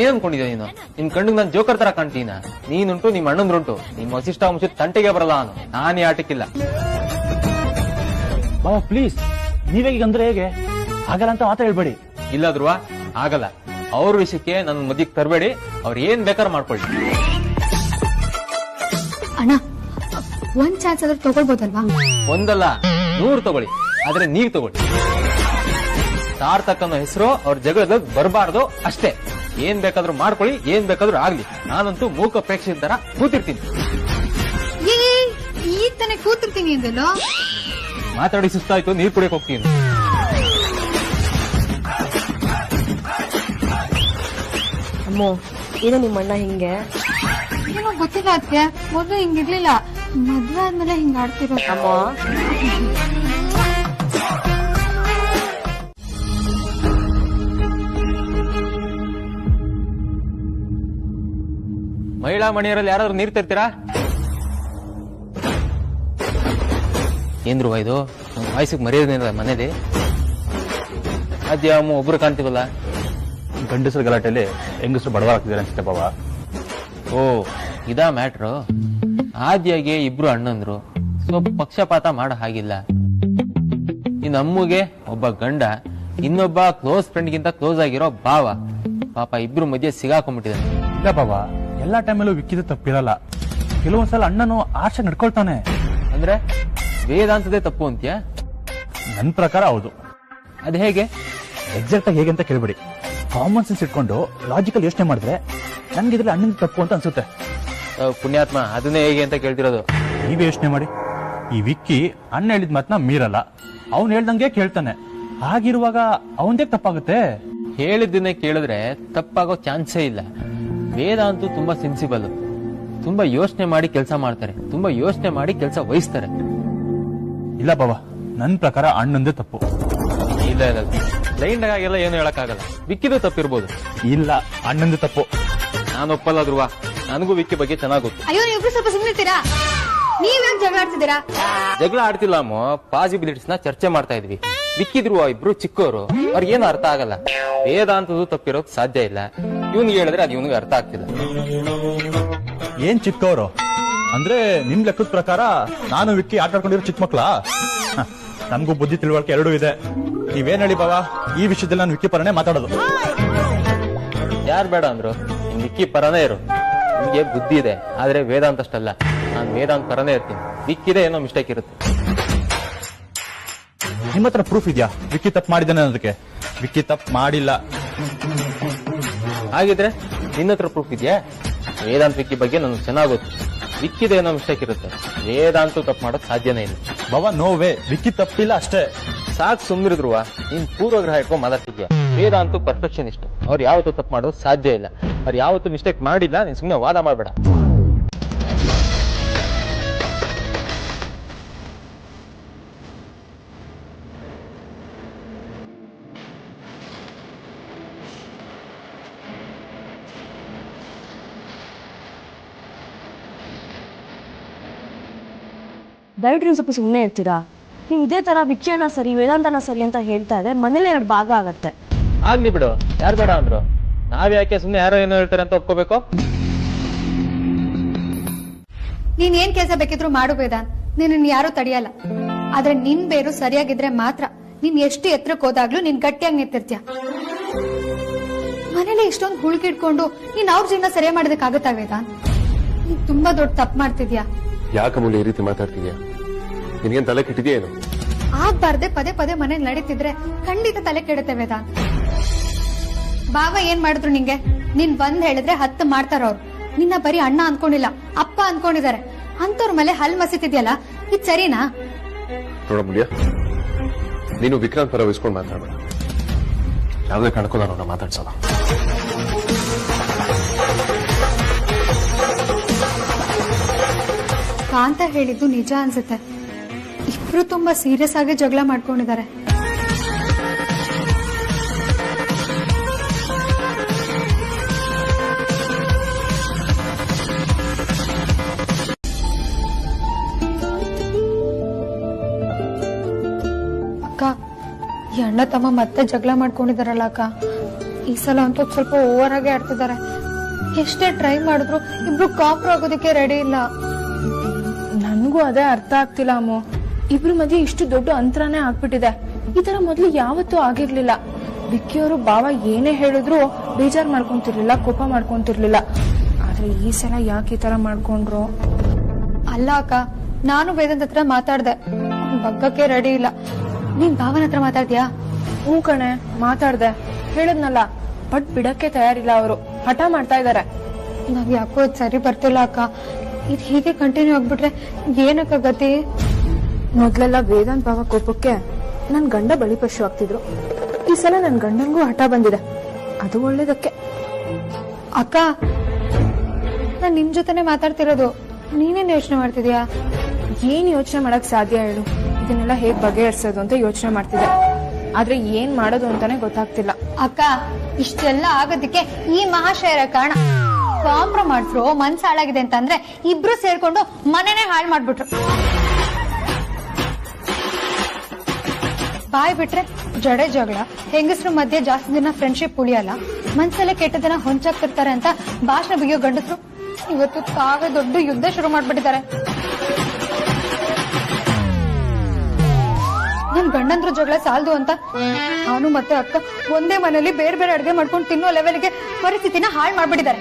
ಏನ್ ಅನ್ಕೊಂಡಿದ್ದೆ ನೀನು? ನಿನ್ ಕಣ್ಣಿಗೆ ನಾನು ಜೋಕರ್ ತರ ಕಾಣ್ತೀನ. ನೀನುಂಟು, ನಿಮ್ಮ ಅಣ್ಣಂದ್ರುಂಟು. ನಿಮ್ಮ ವಸಿಷ್ಠ ಮುಂಚೆ ತಂಟೆಗೆ ಬರಲ್ಲ ನಾನು ಈ ಆಟಕ್ಕಿಲ್ಲ. ಬಾಬಾ ಪ್ಲೀಸ್, ನೀವೇಗಂದ್ರೆ ಹೇಗೆ? ಆಗಲ್ಲ ಅಂತ ಮಾತ್ರ ಹೇಳ್ಬೇಡಿ. ಇಲ್ಲ ಧ್ರುವ, ಆಗಲ್ಲ. ಅವ್ರ ವಿಷಯಕ್ಕೆ ನನ್ನ ಮದ್ಯಕ್ ತರಬೇಡಿ. ಅವ್ರು ಏನ್ ಬೇಕಾದ್ರೂ ಮಾಡ್ಕೊಳ್ಳಿ. ಅಣ್ಣ, ಒಂದ್ ಚಾನ್ಸ್ ಆದ್ರೂ ತಗೊಳ್ಬೋದಲ್ವಾ? ಒಂದಲ್ಲ 100 ತಗೊಳ್ಳಿ, ಆದ್ರೆ ನೀವ್ ತಗೊಳ್ಳಿ. ಸಾರ್ಥಕ್ ಅನ್ನೋ ಹೆಸರು ಅವ್ರ ಜಗಳದಲ್ಲಿ ಬರಬಾರ್ದು ಅಷ್ಟೇ. ಏನ್ ಬೇಕಾದ್ರೂ ಮಾಡ್ಕೊಳ್ಳಿ, ಏನ್ ಬೇಕಾದ್ರೂ ಆಗ್ಲಿ. ನಾನಂತೂ ಮೂಕ ಪ್ರೇಕ್ಷೆ ತರ ಕೂತಿರ್ತೀನಿ. ಈಗ ತಾನೇ ಕೂತಿರ್ತೀನಿ ಅಂದಲ್ಲೋ. ಮಾತಾಡಿ ಸುಸ್ತಾಯ್ತು, ನೀರ್ ಕುಡಿಯಕ್ ಹೋಗ್ತೀನಿ. ಅಮ್ಮೋ, ಏನು ನಿಮ್ಮಣ್ಣ ಹಿಂಗೆ? ಏನೋ ಗೊತ್ತಿಲ್ಲ ಅದಕ್ಕೆ. ಮೊದಲು ಹಿಂಗಿರ್ಲಿಲ್ಲ, ಮದ್ವೆ ಆದ್ಮೇಲೆ ಹಿಂಗ ಆಡ್ತಿರೋ. ಅಮ್ಮ, ಮಹಿಳಾ ಮನೆಯರಲ್ಲಿ ಯಾರಾದ್ರೂ ನೀರ್ ತರ್ತೀರಾ? ಏನ್ರು ಇದು ವಯಸ್ಸಿಗೆ ಮರ್ಯಾದೆ ಮನೇಲಿ? ಅದ್ಯಾವ ಒಬ್ರು ಕಾಣ್ತೀವಲ್ಲ. ಗಂಡಸರ ಗಲಾಟೆಯಲ್ಲಿ ಹೆಂಗಸರು ಬಡವರಾಗ್ತಿದ್ದಾರೆ ಅನ್ಸುತ್ತೆ ಬಾವ. ಓ ಇದಾ ಮ್ಯಾಟ್ರು. ಆದ್ಯಾಗೆ ಇಬ್ರು ಅಣ್ಣಂದ್ರು, ಸ್ವಲ್ಪ ಪಕ್ಷಪಾತ ಮಾಡ ಹಾಗಿಲ್ಲ. ಇನ್ನು ಅಮ್ಮಗೆ ಒಬ್ಬ ಗಂಡ, ಇನ್ನೊಬ್ಬ ಕ್ಲೋಸ್ ಫ್ರೆಂಡ್ ಗಿಂತ ಕ್ಲೋಸ್ ಆಗಿರೋ ಭಾವ. ಪಾಪ ಇಬ್ರು ಮಧ್ಯೆ ಸಿಗಾಕೊಂಡ್ಬಿಟ್ಟಿದ್ದಾನೆ. ಇಲ್ಲ ಬಾವ, ಎಲ್ಲಾ ಟೈಮಲ್ಲೂ ವಿಕ್ಕಿದ ತಪ್ಪಿರಲ್ಲ. ಕೆಲವೊಂದ್ಸಲ ಅಣ್ಣನು ಆರ್ಷ ನಡ್ಕೊಳ್ತಾನೆ. ಅಂದ್ರೆ ವೇದಾಂತದೇ ತಪ್ಪು ಅಂತ್ಯ? ನನ್ ಪ್ರಕಾರ ಹೌದು. ಅದ್ ಹೇಗೆ? ಎಕ್ಸಾಕ್ಟ್ ಆಗಿ ಹೇಗೆ ಅಂತ ಕೇಳ್ಬೇಡಿ. ಕಾಮನ್ ಸೆನ್ಸ್ ಇಟ್ಕೊಂಡು ಲಾಜಿಕಲ್ ಯೋಚನೆ ಮಾಡಿದ್ರೆ ನನ್ಗೆ ಇದ್ರಲ್ಲಿ ಅಣ್ಣನ ತಪ್ಪು ಅಂತ ಅನ್ಸುತ್ತೆ. ಪುಣ್ಯಾತ್ಮ, ಅದನ್ನೇ ಹೇಗೆ ಅಂತ ಕೇಳ್ತಿರೋದು. ನೀವೇ ಯೋಚನೆ ಮಾಡಿ. ಈ ವಿಕ್ಕಿ ಅಣ್ಣ ಹೇಳಿದ ಮಾತನ್ನ ಮೀರಲ್ಲ, ಅವ್ನು ಹೇಳ್ದಂಗೆ ಕೇಳ್ತಾನೆ. ಹಾಗಿರುವಾಗ ಅವಂದೇ ತಪ್ಪಾಗುತ್ತೆ. ಹೇಳಿದ್ದನ್ನೇ ಕೇಳಿದ್ರೆ ತಪ್ಪಾಗೋ ಚಾನ್ಸೇ ಇಲ್ಲ. ವೇದಾಂತು ತುಂಬಾ ಸೆನ್ಸಿಬಲ್, ತುಂಬಾ ಯೋಚನೆ ಮಾಡಿ ಕೆಲಸ ಮಾಡ್ತಾರೆ, ತುಂಬಾ ಯೋಚನೆ ಮಾಡಿ ಕೆಲಸ ವಹಿಸ್ತಾರೆ. ಇಲ್ಲ ಬಾಬಾ, ನನ್ ಪ್ರಕಾರ ಅಣ್ಣಂದೇ ತಪ್ಪು. ಇಲ್ಲ ಇಲ್ಲ, ಬ್ಲೈಂಡ್ ಆಗೆಲ್ಲ ಏನು ಹೇಳಕ್ಕಾಗಲ್ಲ. ವಿಕ್ಕಿದು ತಪ್ಪಿರ್ಬೋದು. ಇಲ್ಲ, ಅಣ್ಣಂದೇ ತಪ್ಪು. ನಾನು ಒಪ್ಪಲ್ಲ ಧ್ರುವ. ನನಗೂ ವಿಕ್ಕಿ ಬಗ್ಗೆ ಚೆನ್ನಾಗ್ ಗೊತ್ತು. ಅಯ್ಯೋ, ನೀವು ಸ್ವಲ್ಪ ಸುಮ್ಮನಿರ್ತೀರಾ? ನೀವ್ಯಾಕೆ ಜಗಳ ಆಡ್ತಿದ್ದೀರಾ? ಜಗಳ ಆಡ್ತಿಲ್ಲ ಅಮ್ಮ, ಪಾಸಿಬಿಲಿಟೀಸ್ ನ ಚರ್ಚೆ ಮಾಡ್ತಾ ಇದ್ವಿ. ವಿಕ್ಕಿ ಧ್ರುವ ಇಬ್ರು ಚಿಕ್ಕವರು, ಅವ್ರಿಗೇನು ಅರ್ಥ ಆಗಲ್ಲ. ವೇದಾಂತದ್ದು ತಪ್ಪಿರೋಕ್ ಸಾಧ್ಯ ಇಲ್ಲ. ಇವ್ನಿಗೆ ಹೇಳಿದ್ರೆ ಅದು ಇವನಿಗೆ ಅರ್ಥ ಆಗ್ತಿಲ್ಲ. ಏನ್ ಚಿಕ್ಕವರು ಅಂದ್ರೆ ನಿಮ್ ಲೆಕ್ಕದ ಪ್ರಕಾರ ನಾನು ವಿಕ್ಕಿ ಆಟ ಆಡ್ಕೊಂಡಿರೋ ಚಿಕ್ಕ ಮಕ್ಳಾ? ನನ್ಗೂ ಬುದ್ಧಿ ತಿಳುವಳಿಕೆ ಎರಡೂ ಇದೆ. ನೀವೇನ್ ಹೇಳಿ ಬಾವಾ, ಈ ವಿಷಯದಲ್ಲಿ ನಾನು ವಿಕ್ಕಿ ಪರನೇ ಮಾತಾಡೋದು. ಯಾರು ಬೇಡ ಅಂದ್ರು? ವಿಕ್ಕಿ ಪರನೇ ಇರು. ನಿಮ್ಗೆ ಬುದ್ಧಿ ಇದೆ, ಆದ್ರೆ ವೇದಾಂತ ಅಷ್ಟಲ್ಲ. ನಾನು ವೇದಾಂತ ಪರನೇ ಇರ್ತೀನಿ. ವಿಕ್ಕಿದೆ ಏನೋ ಮಿಸ್ಟೇಕ್ ಇರುತ್ತೆ. ನಿಮ್ಮ ಹತ್ರ ಪ್ರೂಫ್ ಇದೆಯಾ ವಿಕ್ಕಿ ತಪ್ಪು ಮಾಡಿದ್ದಾನೆ ಅನ್ನೋದಕ್ಕೆ? ವಿಕ್ಕಿ ತಪ್ಪು ಮಾಡಿಲ್ಲ. ಹಾಗಿದ್ರೆ ನಿನ್ನ ಹತ್ರ ಪ್ರೂಫ್ ಇದೆಯಾ? ವೇದಾಂತ ವಿಕ್ಕಿ ಬಗ್ಗೆ ನನಗೆ ಚೆನ್ನಾಗ್ ಗೊತ್ತು. ವಿಕ್ಕಿದೆ ಏನೋ ಮಿಸ್ಟೇಕ್ ಇರುತ್ತೆ, ವೇದಾಂತ ತಪ್ಪು ಮಾಡೋದು ಸಾಧ್ಯನೇ ಇಲ್ಲ. ಬಾಬಾ, ನೋ ವೇ, ವಿಕ್ಕಿ ತಪ್ಪಿಲ್ಲ ಅಷ್ಟೇ. ಸಾಕು ಸುಮ್ಮನಿರುದ್ರುವ. ನೀನ್ ಪೂರ್ವಗ್ರಹ ಇಟ್ಕೊಂಡು ಮಾತಾಡ್ತಿದ್ಯಾ. ವೇದಾಂತ ಪರ್ಫೆಕ್ಷನ್ ಇಷ್ಟು, ಅವ್ರು ಯಾವತ್ತೂ ತಪ್ಪು ಮಾಡೋದು ಸಾಧ್ಯ ಇಲ್ಲ. ಅವ್ರು ಯಾವತ್ತೂ ಮಿಸ್ಟೇಕ್ ಮಾಡಿಲ್ಲ. ನೀನ್ ಸುಮ್ಮನೆ ವಾದ ಮಾಡಬೇಡ. ದಯವಿಟ್ಟು ನೀವು ಸ್ವಲ್ಪ ಸುಮ್ಮನೆ ಇರ್ತೀರಾ? ನೀವು ಇದೇ ತರ ವಿಕ್ಕಿ ಸರಿ ವೇದಾಂತನ ಸರಿ ಅಂತ ಹೇಳ್ತಾ ಇದ್ರೆ ಮನೇಲಿ 2 ಭಾಗ ಆಗತ್ತೆ. ಆಗ್ಲಿ ಬಿಡು, ಯಾರು ಬೇಡ ಅಂದ್ರು? ನಾವ್ಯಾಕೆ ಸುಮ್ಮನೆ ಯಾರೋ ಏನೋ ಹೇಳ್ತಾರೆ ಅಂತ ಒಪ್ಕೋಬೇಕು? ನೀನ್ ಏನ್ ಕೆಲಸ ಬೇಕಿದ್ರು ಮಾಡು ವೇದಾಂತ್, ನಿನ್ನ ಯಾರು ತಡೆಯಲ್ಲ. ಆದ್ರೆ ನಿನ್ ಬೇರು ಸರಿಯಾಗಿದ್ರೆ ಮಾತ್ರ ನೀನ್ ಎಷ್ಟು ಎತ್ತರಕ್ಕೆ ಹೋದಾಗ್ಲೂ ನೀನ್ ಗಟ್ಟಿಯಾಗಿ ನಿಂತಿರ್ತೀಯ. ಮನೇಲಿ ಇಷ್ಟೊಂದು ಹುಳ್ಕಿಡ್ಕೊಂಡು ನೀನ್ ಅವ್ರ ಜೀವನ ಸರಿಯ ಮಾಡೋದಕ್ಕಾಗತ್ತಾ ವೇದಾಂತ್? ನೀನ್ ತುಂಬಾ ದೊಡ್ಡ ತಪ್ಪು ಮಾಡ್ತಿದ್ಯಾ. ಯಾಕೆ ಮೂಲ ಈ ರೀತಿ ಮಾತಾಡ್ತಿದ್ಯಾ? ನಿನ್ಗೇನ್ ತಲೆ ಕೆಟ್ಟಿದ್ಯಾ ಏನು? ಆಗ್ಬಾರ್ದೆ ಪದೇ ಪದೇ ಮನೇಲಿ ನಡೀತಿದ್ರೆ ಖಂಡಿತ ತಲೆ ಕೆಡುತ್ತೆ ವೇದಾಂತ್. ಬಾವ ಏನ್ ಮಾಡಿದ್ರು ನಿಂಗೆ? ನೀನ್ ಬಂದ್ ಹೇಳಿದ್ರೆ 10 ಮಾಡ್ತಾರ ಅವ್ರು. ನಿನ್ನ ಬರೀ ಅಣ್ಣ ಅನ್ಕೊಂಡಿಲ್ಲ, ಅಪ್ಪ ಅನ್ಕೊಂಡಿದ್ದಾರೆ. ಅಂತವ್ರ ಮೇಲೆ ಹಲ್ ಮಸಿತಿದ್ಯಲ್ಲ, ಇದ್ ಸರಿನಾ? ನೋಡ ಮುಡಿಯ, ನೀನು ವಿಕ್ರಾಂತ್ ಪರ ವಹಿಸ್ಕೊಂಡು ಮಾತಾಡಬೇಡ. ಯಾವ್ದೇ ಕಾರಣಕ್ಕೂ ನಾನು ಮಾತಾಡ್ಸಲ್ಲ. ಕಾಂತ ಹೇಳಿದ್ದು ನಿಜ ಅನ್ಸುತ್ತೆ. ಇಬ್ರು ತುಂಬಾ ಸೀರಿಯಸ್ ಆಗಿ ಜಗಳ ಮಾಡ್ಕೊಂಡಿದ್ದಾರೆ. ಅಕ್ಕ, ಈ ಅಣ್ಣ ತಮ್ಮ ಮತ್ತೆ ಜಗಳ ಮಾಡ್ಕೊಂಡಿದಾರಲ್ಲ ಅಕ್ಕ. ಈ ಸಲ ಅಂತೂ ಸ್ವಲ್ಪ ಓವರ್ ಆಗಿ ಆಡ್ತಿದ್ದಾರೆ. ಎಷ್ಟೇ ಟ್ರೈ ಮಾಡಿದ್ರು ಇಬ್ರು ಕಾಂಪ್ರೋ ಆಗೋದಕ್ಕೆ ರೆಡಿ ಇಲ್ಲ. ನನ್ಗೂ ಅದೇ ಅರ್ಥ ಆಗ್ತಿಲ್ಲ ಅಮ್ಮು. ಇಬ್ರು ಮಧ್ಯೆ ಇಷ್ಟು ದೊಡ್ಡ ಅಂತರನೇ ಆಗ್ಬಿಟ್ಟಿದೆ. ಈ ತರ ಮೊದ್ಲು ಯಾವತ್ತೂ ಆಗಿರ್ಲಿಲ್ಲ. ವಿಕ್ಕಿಯವರು ಬಾವ ಏನೇ ಹೇಳಿದ್ರು ಬೇಜಾರ್ ಮಾಡ್ಕೊಂತಿರ್ಲಿಲ್ಲ, ಕೋಪ ಮಾಡ್ಕೊಂತಿರ್ಲಿಲ್ಲ. ಆದ್ರೆ ಈ ಸಲ ಯಾಕೆ ಈ ತರ ಮಾಡ್ಕೊಂಡ್ರು? ಅಲ್ಲ ಅಕ್ಕ, ನಾನು ವೇದಾಂತ್ ಹತ್ರ ಮಾತಾಡ್ದೆ, ಬಗ್ಗಕ್ಕೆ ರೆಡಿ ಇಲ್ಲ. ನೀನ್ ಭಾವನ ಹತ್ರ ಮಾತಾಡ್ತೀಯಾ? ಹ್ಞೂ ಕಣೆ, ಮಾತಾಡ್ದೆ. ಹೇಳದ್ನಲ್ಲ, ಬಟ್ ಬಿಡಕ್ಕೆ ತಯಾರಿಲ್ಲ. ಅವರು ಹಠ ಮಾಡ್ತಾ ಇದಾರೆ. ನಾವ್ ಯಾಕೋ ಸರಿ ಬರ್ತಿಲ್ಲ ಅಕ್ಕ. ಇದ್ ಹೀಗೆ ಕಂಟಿನ್ಯೂ ಆಗ್ಬಿಟ್ರೆ ಏನಕ್ಕ ಗತಿ? ಮೊದ್ಲೆಲ್ಲ ವೇದಾಂತ್ ಭಾವ ಕೋಪಕ್ಕೆ ನನ್ ಗಂಡ ಬಲಿಪಶು ಆಗ್ತಿದ್ರು. ಈ ಸಲ ನನ್ ಗಂಡನ್ಗೂ ಹಠ ಬಂದಿದೆ. ಅದು ಒಳ್ಳೇದಕ್ಕೆ. ಅಕ್ಕ, ನಾನ್ ನಿಮ್ ಜೊತೆನೆ ಮಾತಾಡ್ತಿರೋದು. ನೀನೇನ್ ಯೋಚನೆ ಮಾಡ್ತಿದ್ಯಾ? ಏನ್ ಯೋಚನೆ ಮಾಡಕ್ ಸಾಧ್ಯ ಹೇಳು? ಇದನ್ನೆಲ್ಲ ಹೇಗ್ ಬಗೆಹರಿಸೋದು ಅಂತ ಯೋಚನೆ ಮಾಡ್ತಿದ್ದೆ. ಆದ್ರೆ ಏನ್ ಮಾಡೋದು ಅಂತಾನೆ ಗೊತ್ತಾಗ್ತಿಲ್ಲ. ಅಕ್ಕ, ಇಷ್ಟೆಲ್ಲ ಆಗೋದಕ್ಕೆ ಈ ಮಹಾಶಯರ ಕಾರಣ. ಕಾಂಪ್ರಮೈಸ್ರು ಮನ್ಸ್ ಹಾಳಾಗಿದೆ ಅಂತಂದ್ರೆ ಇಬ್ರು ಸೇರ್ಕೊಂಡು ಮನೆನೇ ಹಾಳು ಮಾಡ್ಬಿಟ್ರು. ಬಾಯ್ ಬಿಟ್ರೆ ಜಡೆ ಜಗಳ, ಹೆಂಗಸ್ರ ಮಧ್ಯೆ ಜಾಸ್ತಿ ದಿನ ಫ್ರೆಂಡ್ಶಿಪ್ ಉಳಿಯಲ್ಲ, ಮನ್ಸಲ್ಲೇ ಕೆಟ್ಟ ದಿನ ಹೊಂಚಾಗ್ತಿರ್ತಾರೆ ಅಂತ ಭಾಷಣ ಬಿಗಿಯೋ ಗಂಡಸ್ರು ಇವತ್ತು ತಾವೇ ದೊಡ್ಡ ಯುದ್ಧ ಶುರು ಮಾಡ್ಬಿಟ್ಟಿದ್ದಾರೆ. ನನ್ ಗಂಡಂದ್ರ ಜಗಳ ಸಾಲದು ಅಂತ ಅವನು ಮತ್ತೆ ಅಕ್ಕ ಒಂದೇ ಮನೇಲಿ ಬೇರೆ ಬೇರೆ ಅಡ್ಗೆ ಮಾಡ್ಕೊಂಡು ತಿನ್ನೋ ಲೆವೆಲ್ಗೆ ಪರಿಸ್ಥಿತಿನ ಹಾಳು ಮಾಡ್ಬಿಟ್ಟಿದ್ದಾರೆ.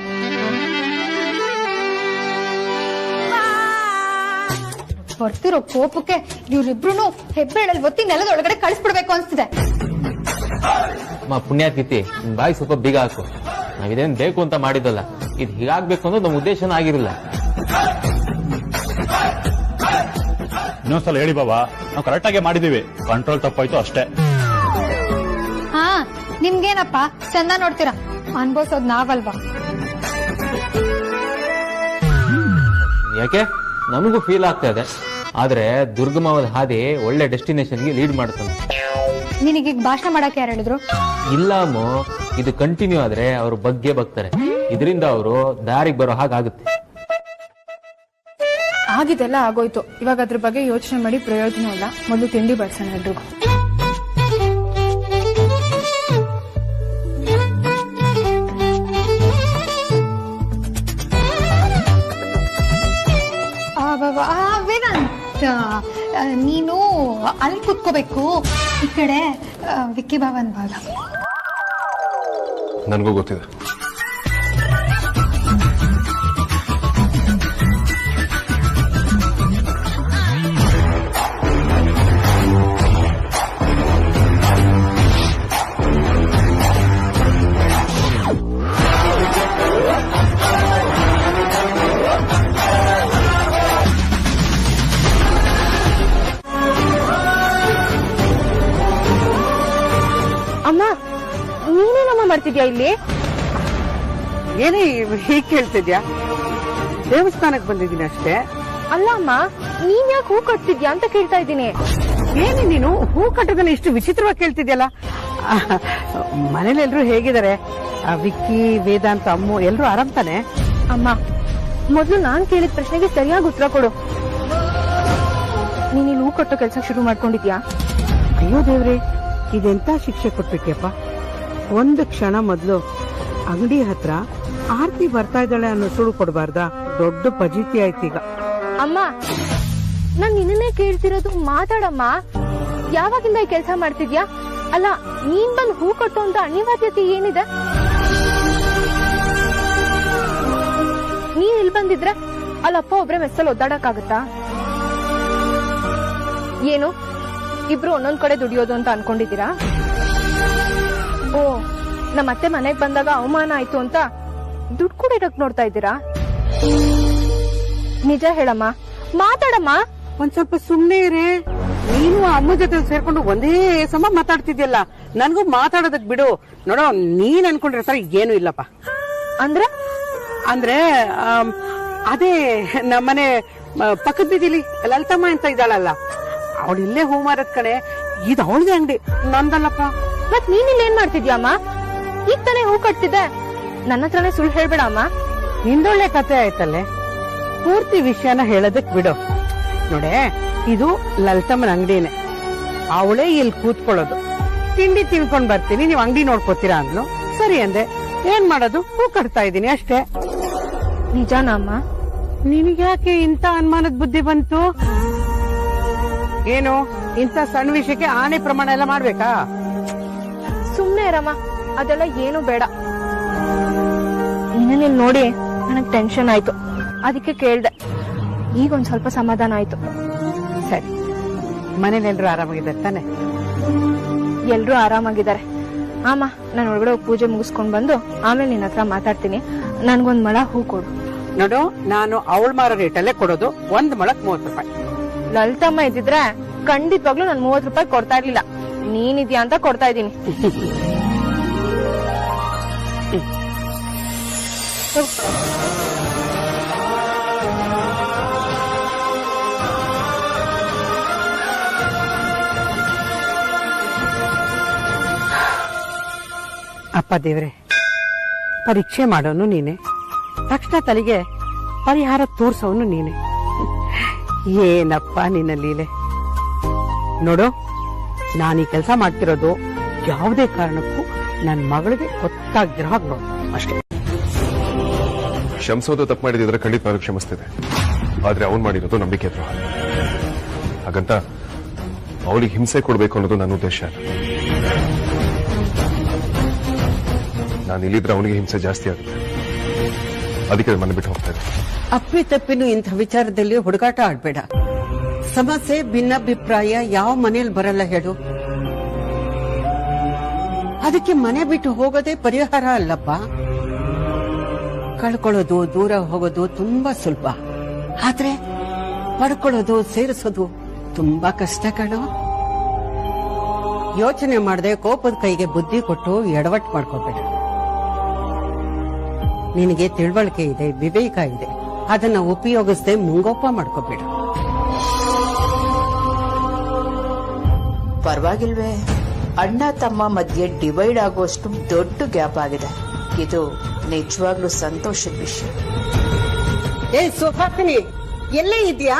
ಬರ್ತಿರೋ ಕೋಪಕ್ಕೆ ಇವ್ರಿಬ್ರು ಹೆಬ್ಬೆಳಲ್ಲಿ ಒತ್ತಿ ನೆಲದೊಳಗಡೆ ಕಳಿಸ್ಬಿಡ್ಬೇಕು ಅನ್ಸ್ತಿದೆ. ಪುಣ್ಯಾತಿಥಿ ನಿನ್ ಬಾಯಿ ಸ್ವಲ್ಪ ಬೀಗ ಹಾಕು. ನಾವಿದೇನ್ ಬೇಕು ಅಂತ ಮಾಡಿದ್ದಲ್ಲ, ಇದು ಹೀಗಾಗ್ಬೇಕು ಅನ್ನೋದು ನಮ್ಮ ಉದ್ದೇಶನ ಆಗಿರಲಿಲ್ಲ. ಇನ್ನೊಂದ್ಸಲ ಹೇಳಿ ಬಾಬಾ, ನಾವು ಕರೆಕ್ಟ್ ಆಗಿ ಮಾಡಿದೀವಿ, ಕಂಟ್ರೋಲ್ ತಪ್ಪಾಯ್ತು ಅಷ್ಟೇ. ಹಾ ನಿಮ್ಗೇನಪ್ಪ ಚಂದ ನೋಡ್ತೀರಾ, ಅನ್ಭವಿಸೋದ್ ನಾವಲ್ವಾ? ಯಾಕೆ ನಮಗೂ ಫೀಲ್ ಆಗ್ತಾ ಇದೆ, ಆದ್ರೆ ದುರ್ಗಮವಾದ ಹಾದಿ ಒಳ್ಳೆ ಡೆಸ್ಟಿನೇಷನ್ಗೆ ಲೀಡ್ ಮಾಡ್ತಾನೆ. ನಿನಗೀಗ ಭಾಷಣ ಮಾಡಕ್ಕೆ ಯಾರು ಹೇಳಿದ್ರು? ಇಲ್ಲ ಅಮ್ಮೋ, ಇದು ಕಂಟಿನ್ಯೂ ಆದ್ರೆ ಅವ್ರ ಬಗ್ಗೆ ಬಗ್ತಾರೆ, ಇದರಿಂದ ಅವರು ದಾರಿಗೆ ಬರೋ ಹಾಗಾಗುತ್ತೆ. ಆಗಿದೆಲ್ಲ ಆಗೋಯ್ತು, ಇವಾಗ ಅದ್ರ ಬಗ್ಗೆ ಯೋಚನೆ ಮಾಡಿ ಪ್ರಯೋಜನ ಇಲ್ಲ. ಮೊದಲು ತಿಂಡಿ ಬಡ್ಸೋಣ ಎಲ್ರಿಗೂ. ವೇದಾಂತ್, ನೀನು ಅಲ್ಲಿ ಕುತ್ಕೋಬೇಕು, ಈ ಕಡೆ ವಿಕ್ಕಿ ಬಾವನ್ ಭಾಗ. ನನಗೂ ಗೊತ್ತಿದೆ. ಅಮ್ಮ, ನೀನೇನಮ್ಮ ಮಾಡ್ತಿದ್ಯಾ ಇಲ್ಲಿ? ಏನೇ ಹೀಗೆ ಕೇಳ್ತಿದ್ಯಾ? ದೇವಸ್ಥಾನಕ್ಕೆ ಬಂದಿದ್ದೀನಿ ಅಷ್ಟೇ. ಅಲ್ಲ ಅಮ್ಮ, ನೀನ್ ಯಾಕೆ ಹೂ ಕಟ್ತಿದ್ಯಾ ಅಂತ ಕೇಳ್ತಾ ಇದ್ದೀನಿ. ಏನು ನೀನು ಹೂ ಕಟ್ಟೋದನ್ನ ಇಷ್ಟು ವಿಚಿತ್ರವಾಗಿ ಕೇಳ್ತಿದ್ಯಲ್ಲ? ಮನೇಲೆಲ್ರು ಹೇಗಿದ್ದಾರೆ? ವಿಕ್ಕಿ, ವೇದಾಂತ, ಅಮ್ಮು ಎಲ್ರು ಆರಾಮ್ ತಾನೆ? ಅಮ್ಮ, ಮೊದ್ಲು ನಾನ್ ಕೇಳಿದ ಪ್ರಶ್ನೆಗೆ ಸರಿಯಾಗಿ ಉತ್ತರ ಕೊಡು. ನೀನ್ ಇಲ್ಲಿ ಹೂ ಕಟ್ಟೋ ಕೆಲ್ಸ ಶುರು ಮಾಡ್ಕೊಂಡಿದ್ಯಾ? ಅಯ್ಯೋ ದೇವ್ರೆ, ಇದೆಂತ ಶಿಕ್ಷೆ ಕೊಟ್ಬಿಟ್ಯಪ್ಪ. ಒಂದು ಕ್ಷಣ ಮೊದ್ಲು ಅಂಗಡಿ ಹತ್ರ ಆರ್ತಿ ಬರ್ತಾ ಇದ್ದಾಳೆ ಅನ್ನೋ ಸುಳು ಕೊಡಬಾರ್ದ? ದೊಡ್ಡ ಪಜಿತಿ ಆಯ್ತೀಗ. ಅಮ್ಮ, ನಾನ್ ನಿನ್ನೇ ಕೇಳ್ತಿರೋದು, ಮಾತಾಡಮ್ಮ. ಯಾವಾಗಿಂದ ಈ ಕೆಲ್ಸ ಮಾಡ್ತಿದ್ಯಾ? ಅಲ್ಲ, ನೀನ್ ಬಂದು ಹೂ ಕಟ್ಟೋ ಅಂತ ಅನಿವಾರ್ಯತೆ ಏನಿದೆ? ನೀನ್ ಇಲ್ಲಿ ಬಂದಿದ್ರೆ ಅಲ್ಲಪ್ಪ ಒಬ್ರೆ ಮೆಸ್ಸಲ್ಲಿ ಒದ್ದಾಡಕ್ಕಾಗತ್ತಾ? ಏನು ಇಬ್ರು ಒಂದೊಂದ್ ಕಡೆ ದುಡಿಯೋದು ಅಂತ ಅನ್ಕೊಂಡಿದ್ದೀರಾ? ಓ, ನಮ್ಮತ್ತೆ ಮನೆಗ್ ಬಂದಾಗ ಅವಮಾನ ಆಯ್ತು ಅಂತ ದುಡ್ಡು ಕೂಡ ಇಡಕ್ ನೋಡ್ತಾ ಇದ್ದೀರಾ? ನಿಜ ಹೇಳಮ್ಮ, ಮಾತಾಡಮ್ಮ. ಒಂದ್ ಸ್ವಲ್ಪ ಸುಮ್ನೆ ಇರೇ. ನೀನು ಅಮ್ಮ ಜೊತೆ ಸೇರ್ಕೊಂಡು ಒಂದೇ ಸಮ ಮಾತಾಡ್ತಿದ್ಯಲ್ಲ, ನನ್ಗೂ ಮಾತಾಡೋದಕ್ ಬಿಡು. ನೋಡೋ, ನೀನ್ ಅನ್ಕೊಂಡ್ರೆ ಸರ್ ಏನು ಇಲ್ಲಪ್ಪ. ಅಂದ್ರೆ ಅದೇ ನಮ್ಮನೆ ಪಕ್ಕದ ಬೀದಿಲಿ ಲಲಿತಮ್ಮ ಅಂತ ಇದ್ದಾಳಲ್ಲ, ಅವಳು ಇಲ್ಲೇ ಹೂ ಮಾರದ್ ಕಡೆ. ಇದು ಅವಳದೇ ಅಂಗಡಿ, ನಂದಲ್ಲಪ್ಪ. ಮತ್ ನೀನ್ ಇಲ್ಲಿ ಏನ್ ಮಾಡ್ತಿದ್ಯಮ್ಮ? ಈಗ ತಾನೇ ಹೂ ಕಟ್ತಿದ್ದೆ. ನನ್ನ ಹತ್ರನೇ ಸುಳ್ಳು ಹೇಳ್ಬೇಡ ಅಮ್ಮ. ನಿಂದೊಳ್ಳೆ ಕತೆ ಆಯ್ತಲ್ಲೇ, ಪೂರ್ತಿ ವಿಷಯನ ಹೇಳೋದಕ್ ಬಿಡು. ನೋಡೆ, ಇದು ಲಲಿತಮ್ಮನ ಅಂಗಡಿನೇ, ಅವಳೇ ಇಲ್ಲಿ ಕೂತ್ಕೊಳ್ಳೋದು. ತಿಂಡಿ ತಿನ್ಕೊಂಡ್ ಬರ್ತೀನಿ, ನೀವ್ ಅಂಗಡಿ ನೋಡ್ಕೋತೀರಾ ಅಂದ್ಲು. ಸರಿ ಅಂದೆ. ಏನ್ ಮಾಡೋದು, ಹೂ ಕಟ್ತಾ ಇದೀನಿ ಅಷ್ಟೇ. ನಿಜಾನ ಅಮ್ಮ? ನಿನಗ್ಯಾಕೆ ಇಂತ ಅನುಮಾನದ ಬುದ್ಧಿ ಬಂತು? ಏನು ಇಂತ ಸಣ್ಣ ವಿಷಯಕ್ಕೆ ಆನೆ ಪ್ರಮಾಣ ಎಲ್ಲ ಮಾಡ್ಬೇಕಾ? ಸುಮ್ನೆ ಇರಮ್ಮ, ಅದೆಲ್ಲ ಏನು ಬೇಡ. ನಿನ್ನ ನೋಡಿ ನನಗ್ ಟೆನ್ಷನ್ ಆಯ್ತು, ಅದಕ್ಕೆ ಕೇಳ್ದೆ. ಈಗ ಒಂದ್ ಸ್ವಲ್ಪ ಸಮಾಧಾನ ಆಯ್ತು. ಸರಿ, ಮನೇಲೆಲ್ರು ಆರಾಮಾಗಿದ್ದಾರೆ ತಾನೆ? ಎಲ್ರು ಆರಾಮಾಗಿದ್ದಾರೆ. ಅಮ್ಮ, ನಾನು ಒಳಗಡೆ ಹೋಗಿ ಪೂಜೆ ಮುಗಿಸ್ಕೊಂಡ್ ಬಂದು ಆಮೇಲೆ ನಿನ್ನ ಹತ್ರ ಮಾತಾಡ್ತೀನಿ. ನನ್ಗೊಂದ್ ಮೊಳ ಹೂ ಕೊಡು. ನೋಡು, ನಾನು ಅವಳ ಮಾರೋ ರೇಟಲ್ಲೇ ಕೊಡೋದು. ಒಂದ್ ಮೊಳಕ್ 30 ರೂಪಾಯಿ. ಲಲಿತಮ್ಮ ಇದ್ದಿದ್ರೆ ಖಂಡಿತವಾಗ್ಲೂ ನಾನು 30 ರೂಪಾಯಿ ಕೊಡ್ತಾ ಇರ್ಲಿಲ್ಲ. ನೀನಿದ್ಯಾ ಅಂತ ಕೊಡ್ತಾ ಇದ್ದೀನಿ. ಅಪ್ಪ ದೇವ್ರೆ, ಪರೀಕ್ಷೆ ಮಾಡೋನು ನೀನೆ, ತಕ್ಷಣ ತಲೆಗೆ ಪರಿಹಾರ ತೋರ್ಸೋನು ನೀನೆ. ಏನಪ್ಪ ನಿನ್ನ ಲೀಲೆ. ನೋಡು, ನಾನೀ ಕೆಲಸ ಮಾಡ್ತಿರೋದು ಯಾವುದೇ ಕಾರಣಕ್ಕೂ ನನ್ನ ಮಗಳಿಗೆ ಗೊತ್ತಾಗ್ದಿರೋ ಹಾಗೆ ನೋಡು ಅಷ್ಟೇ. ಕ್ಷಮಿಸೋದು ತಪ್ಪು ಮಾಡಿದ್ರೆ ಖಂಡಿತವಾಗ್ಲೂ ಕ್ಷಮಿಸ್ತಿದೆ. ಆದ್ರೆ ಅವ್ನು ಮಾಡಿರೋದು ನಂಬಿಕೆ ದ್ರೋಹ. ಹಾಗಂತ ಅವಳಿಗೆ ಹಿಂಸೆ ಕೊಡ್ಬೇಕು ಅನ್ನೋದು ನನ್ನ ಉದ್ದೇಶ ಅಲ್ಲ. ನಾನು ಇಲ್ಲಿದ್ರೆ ಅವನಿಗೆ ಹಿಂಸೆ ಜಾಸ್ತಿ ಆಗುತ್ತೆ. ಅದಕ್ಕೆ ಮನೆ ಬಿಟ್ಟು ಹೋಗ್ತಾ ಇದ್ದೆ. ಅಪ್ಪಿ ತಪ್ಪಿನೂ ಇಂಥ ವಿಚಾರದಲ್ಲಿ ಹುಡುಗಾಟ ಆಡ್ಬೇಡ. ಸಮಸ್ಯೆ ಭಿನ್ನಾಭಿಪ್ರಾಯ ಯಾವ ಮನೆಯಲ್ಲಿ ಬರಲ್ಲ ಹೇಳು. ಅದಕ್ಕೆ ಮನೆ ಬಿಟ್ಟು ಹೋಗೋದೇ ಪರಿಹಾರ ಅಲ್ಲಪ್ಪ. ಕಳ್ಕೊಳ್ಳೋದು, ದೂರ ಹೋಗೋದು ತುಂಬಾ ಸುಲಭ. ಆದ್ರೆ ಪಡ್ಕೊಳ್ಳೋದು, ಸೇರಿಸೋದು ತುಂಬಾ ಕಷ್ಟ ಕಣೋ. ಯೋಚನೆ ಮಾಡದೆ ಕೋಪದ ಕೈಗೆ ಬುದ್ಧಿ ಕೊಟ್ಟು ಎಡವಟ್ಟು ಮಾಡ್ಕೋಬೇಡ. ನಿನಗೆ ತಿಳುವಳಿಕೆ ಇದೆ, ವಿವೇಕ ಇದೆ, ಅದನ್ನ ಉಪಯೋಗಿಸದೆ ಮುಂಗೋಪ ಮಾಡ್ಕೋಬೇಡ. ಪರವಾಗಿಲ್ವೇ, ಅಣ್ಣ ತಮ್ಮ ಮಧ್ಯೆ ಡಿವೈಡ್ ಆಗುವಷ್ಟು ದೊಡ್ಡ ಗ್ಯಾಪ್ ಆಗಿದೆ. ಇದು ನಿಜವಾಗ್ಲೂ ಸಂತೋಷದ ವಿಷಯ. ಸುಹಾಸಿನಿ, ಎಲ್ಲೇ ಇದೆಯಾ?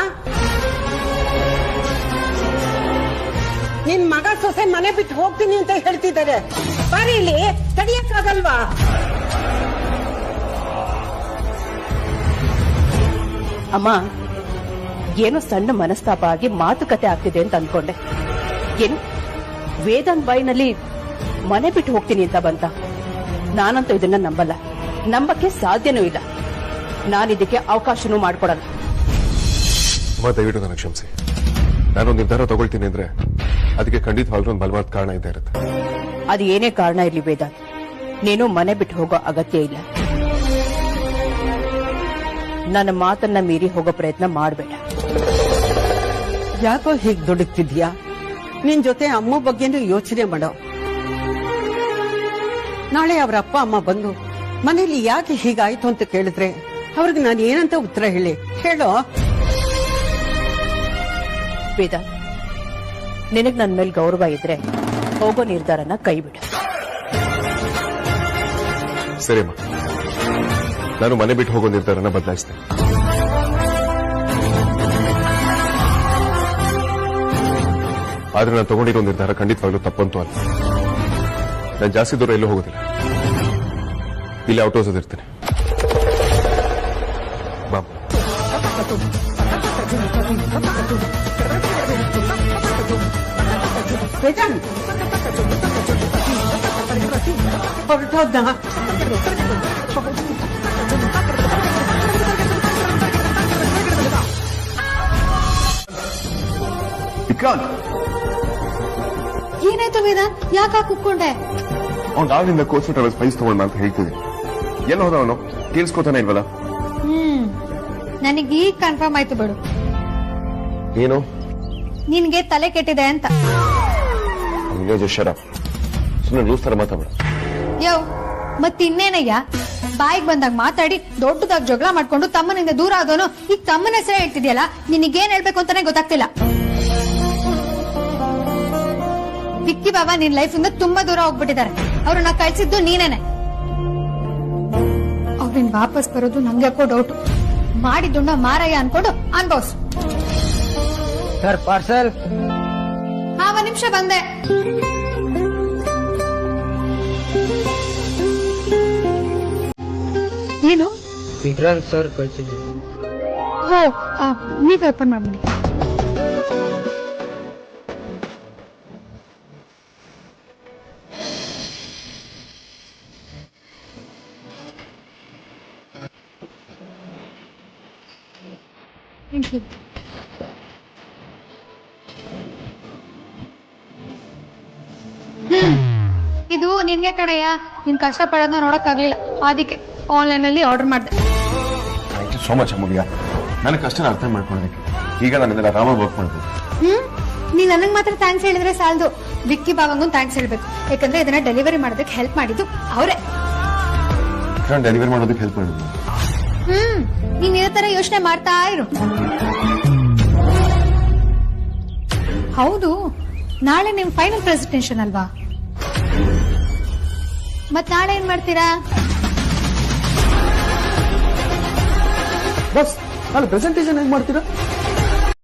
ನಿನ್ ಮಗ ಸೊಸೆ ಮನೆ ಬಿಟ್ಟು ಹೋಗ್ತೀನಿ ಅಂತ ಹೇಳ್ತಿದ್ದಾರೆ. ಬಾರಿ ಇಲ್ಲಿ, ತಡಿಯಕ್ಕಾಗಲ್ವಾ? ಅಮ್ಮ, ಏನೋ ಸಣ್ಣ ಮನಸ್ತಾಪ ಆಗಿ ಮಾತುಕತೆ ಆಗ್ತಿದೆ ಅಂತ ಅನ್ಕೊಂಡೆ. ಏನು ವೇದಾಂತ್ ಬಾಯಿನಲ್ಲಿ ಮನೆ ಬಿಟ್ಟು ಹೋಗ್ತೀನಿ ಅಂತ ಬಂತ? ನಾನಂತೂ ಇದನ್ನ ನಂಬಲ್ಲ, ನಂಬಕ್ಕೆ ಸಾಧ್ಯನೂ ಇಲ್ಲ. ನಾನಿದಕ್ಕೆ ಅವಕಾಶನೂ ಮಾಡ್ಕೊಡಲ್ಲ. ದಯವಿಟ್ಟು ನನಗೆ ಕ್ಷಮಿಸಿ. ನಾನೊಂದು ನಿರ್ಧಾರ ತಗೊಳ್ತೀನಿ ಅಂದ್ರೆ ಅದಕ್ಕೆ ಖಂಡಿತವಾಗ್ಲೂ ಒಂದು ಬಲವಾದ ಕಾರಣ ಇದ್ದೇ ಇರುತ್ತೆ. ಅದು ಏನೇ ಕಾರಣ ಇರ್ಲಿ ವೇದಾಂತ್, ನೀನು ಮನೆ ಬಿಟ್ಟು ಹೋಗೋ ಅಗತ್ಯ ಇಲ್ಲ. ನನ್ನ ಮಾತನ್ನ ಮೀರಿ ಹೋಗೋ ಪ್ರಯತ್ನ ಮಾಡಬೇಡ. ಯಾಕೋ ಹೀಗ್ ದುಡುಕ್ತಿದ್ಯಾ? ನಿನ್ ಜೊತೆ ಅಮ್ಮ ಬಗ್ಗೆನೂ ಯೋಚನೆ ಮಾಡೋ. ನಾಳೆ ಅವ್ರ ಅಪ್ಪ ಅಮ್ಮ ಬಂದು ಮನೇಲಿ ಯಾಕೆ ಹೀಗಾಯ್ತು ಅಂತ ಕೇಳಿದ್ರೆ ಅವ್ರಿಗೆ ನಾನು ಏನಂತ ಉತ್ತರ ಹೇಳೋ? ವೇದಾಂತ್, ನಿನಗ್ ನನ್ನ ಮೇಲೆ ಗೌರವ ಇದ್ರೆ ಹೋಗೋ ನಿರ್ಧಾರನ ಕೈ ಬಿಡು. ಸರಿಯಮ್ಮ, ನಾನು ಮನೆ ಬಿಟ್ಟು ಹೋಗೋ ನಿರ್ಧಾರನ ಬದಲಾಯಿಸ್ತೇನೆ. ಆದ್ರೆ ನಾನು ತಗೊಂಡಿರೋ ನಿರ್ಧಾರ ಖಂಡಿತವಾಗ್ಲೂ ತಪ್ಪಂತೂ ಅಲ್ಲ. ನಾನು ಜಾಸ್ತಿ ದೂರ ಎಲ್ಲೂ ಹೋಗೋದಿಲ್ಲ. ಇಲ್ಲಿ ಔಟ್ ಹೌಸ್ ಇರ್ತೇನೆ. ಹೊರಟೋದ್ನ? ಏನಾಯ್ತು ವೇದಾಂತ್? ಯಾಕೆ ಕುಕ್ಕೊಂಡೆ? ಅವ್ನು ಆವಾಗಿಂದ ಕೋಚ್ ಟ್ರಾವೆಲ್ಸ್ ಪ್ರೈಸ್ ತಗೊಂಡ ಅಂತ ಹೇಳ್ತಿದ್ದೀನಿ. ಎಲ್ಲ ಹೋದ ಅವನು? ಕೇಳಿಸ್ಕೋತಾನೆ ಇಲ್ವಲ್ಲ? ನನಗೆ ಈಗ ಕನ್ಫರ್ಮ್ ಆಯ್ತು ಬಿಡು. ಏನು? ನಿನ್ಗೆ ತಲೆ ಕೆಟ್ಟಿದೆ ಅಂತ. ಸುಮ್ಮನೆ ಲೂಸ್ ತರ ಮಾತಾಡ. ಯೋ, ಮತ್ತಿನ್ನೇನಯ್ಯ? ಬಾಯಿಗೆ ಬಂದಾಗ ಮಾತಾಡಿ ದೊಡ್ಡದಾಗಿ ಜಗಳ ಮಾಡ್ಕೊಂಡು ತಮ್ಮನಿಂದ ದೂರ ಆದೋನು ಈಗ ತಮ್ಮನ ಹೆಸರೇ ಹೇಳ್ತಿದ್ಯಲ್ಲ. ನಿನಗೇನ್ ಹೇಳ್ಬೇಕು ಅಂತಾನೆ ಗೊತ್ತಾಗ್ತಿಲ್ಲ. ವಿಕ್ಕಿ ಬಾಬಾ ನಿನ್ ಲೈಫ್ ಇಂದ ತುಂಬಾ ದೂರ ಹೋಗ್ಬಿಟ್ಟಿದ್ದಾರೆ. ಅವ್ರನ್ನ ಕಳ್ಸಿದ್ದು ನೀನೇನೆ. ಅವ್ರಿನ್ ವಾಪಸ್ ಬರೋದು ನಂಗೆ ಯಾಕೋ ಡೌಟ್. ಮಾಡಿದ್ದುಂಡ ಮಾರಯ್ಯ ಅನ್ಕೊಂಡು ಅನ್ಭವ್ಸ್. Sir, parcel. ಒಂದ್ ನಿಮಿಷ ಬಂದೆ. ಏನು? ವಿಕ್ರಾಂತ್ ಸರ್ ಕಳ್ಸಿದ್ರು. ನೀವೇ ಓಪನ್ ಮಾಡ್ಬಿಡಿ. ಇದು ನಿನ್ಗೆ ಕಡೆಯ. ನಿನ್ ಕಷ್ಟ ಪಡೋದನ್ನ ನೋಡಕ್ಕಾಗ್ಲಿಲ್ಲ, ಅದಕ್ಕೆ ಆನ್ಲೈನ್ ಅಲ್ಲಿ ಆರ್ಡರ್ ಮಾಡಿದೆ. ಥ್ಯಾಂಕ್ ಯು ಸೋ ಮಚ್ ಅಮೂಲ್ಯ. ನನ್ನ ಕಷ್ಟನ ಅರ್ಥ ಮಾಡ್ಕೊಳ್ಳೋದಕ್ಕೆ. ಈಗ ನಾನು ಇದನ್ನ ಆರಾಮಾಗಿ ವರ್ಕ್ ಮಾಡ್ಬೋದು. ನೀನ್ ನನಗ್ ಮಾತ್ರ ಥ್ಯಾಂಕ್ಸ್ ಹೇಳಿದ್ರೆ ಸಾಲದು, ವಿಕ್ಕಿ ಬಾವಂಗೂ ಥ್ಯಾಂಕ್ಸ್ ಹೇಳ್ಬೇಕು. ಯಾಕಂದ್ರೆ ಇದನ್ನ ಡೆಲಿವರಿ ಮಾಡೋದಕ್ಕೆ ಹೆಲ್ಪ್ ಮಾಡಿದ್ದು ಅವರೇ. ಡೆಲಿವರಿ ಮಾಡೋದಕ್ಕೆ ಹೆಲ್ಪ್ ಮಾಡಿದ್ದು. ನೀನ್ ಇದೇ ತರ ಯೋಚನೆ ಮಾಡ್ತಾ ಇರು. ಹೌದು, ನಾಳೆ ನಿಮ್ ಫೈನಲ್ ಪ್ರೆಸೆಂಟೇಷನ್ ಅಲ್ವಾ? ಮತ್ ನಾಳೆ ಏನ್ ಮಾಡ್ತೀರಾ? ಬಸ್ ನಾಳೆ ಪ್ರೆಸೆಂಟೇಷನ್ ಹೆಂಗ್ ಮಾಡ್ತೀರಾ?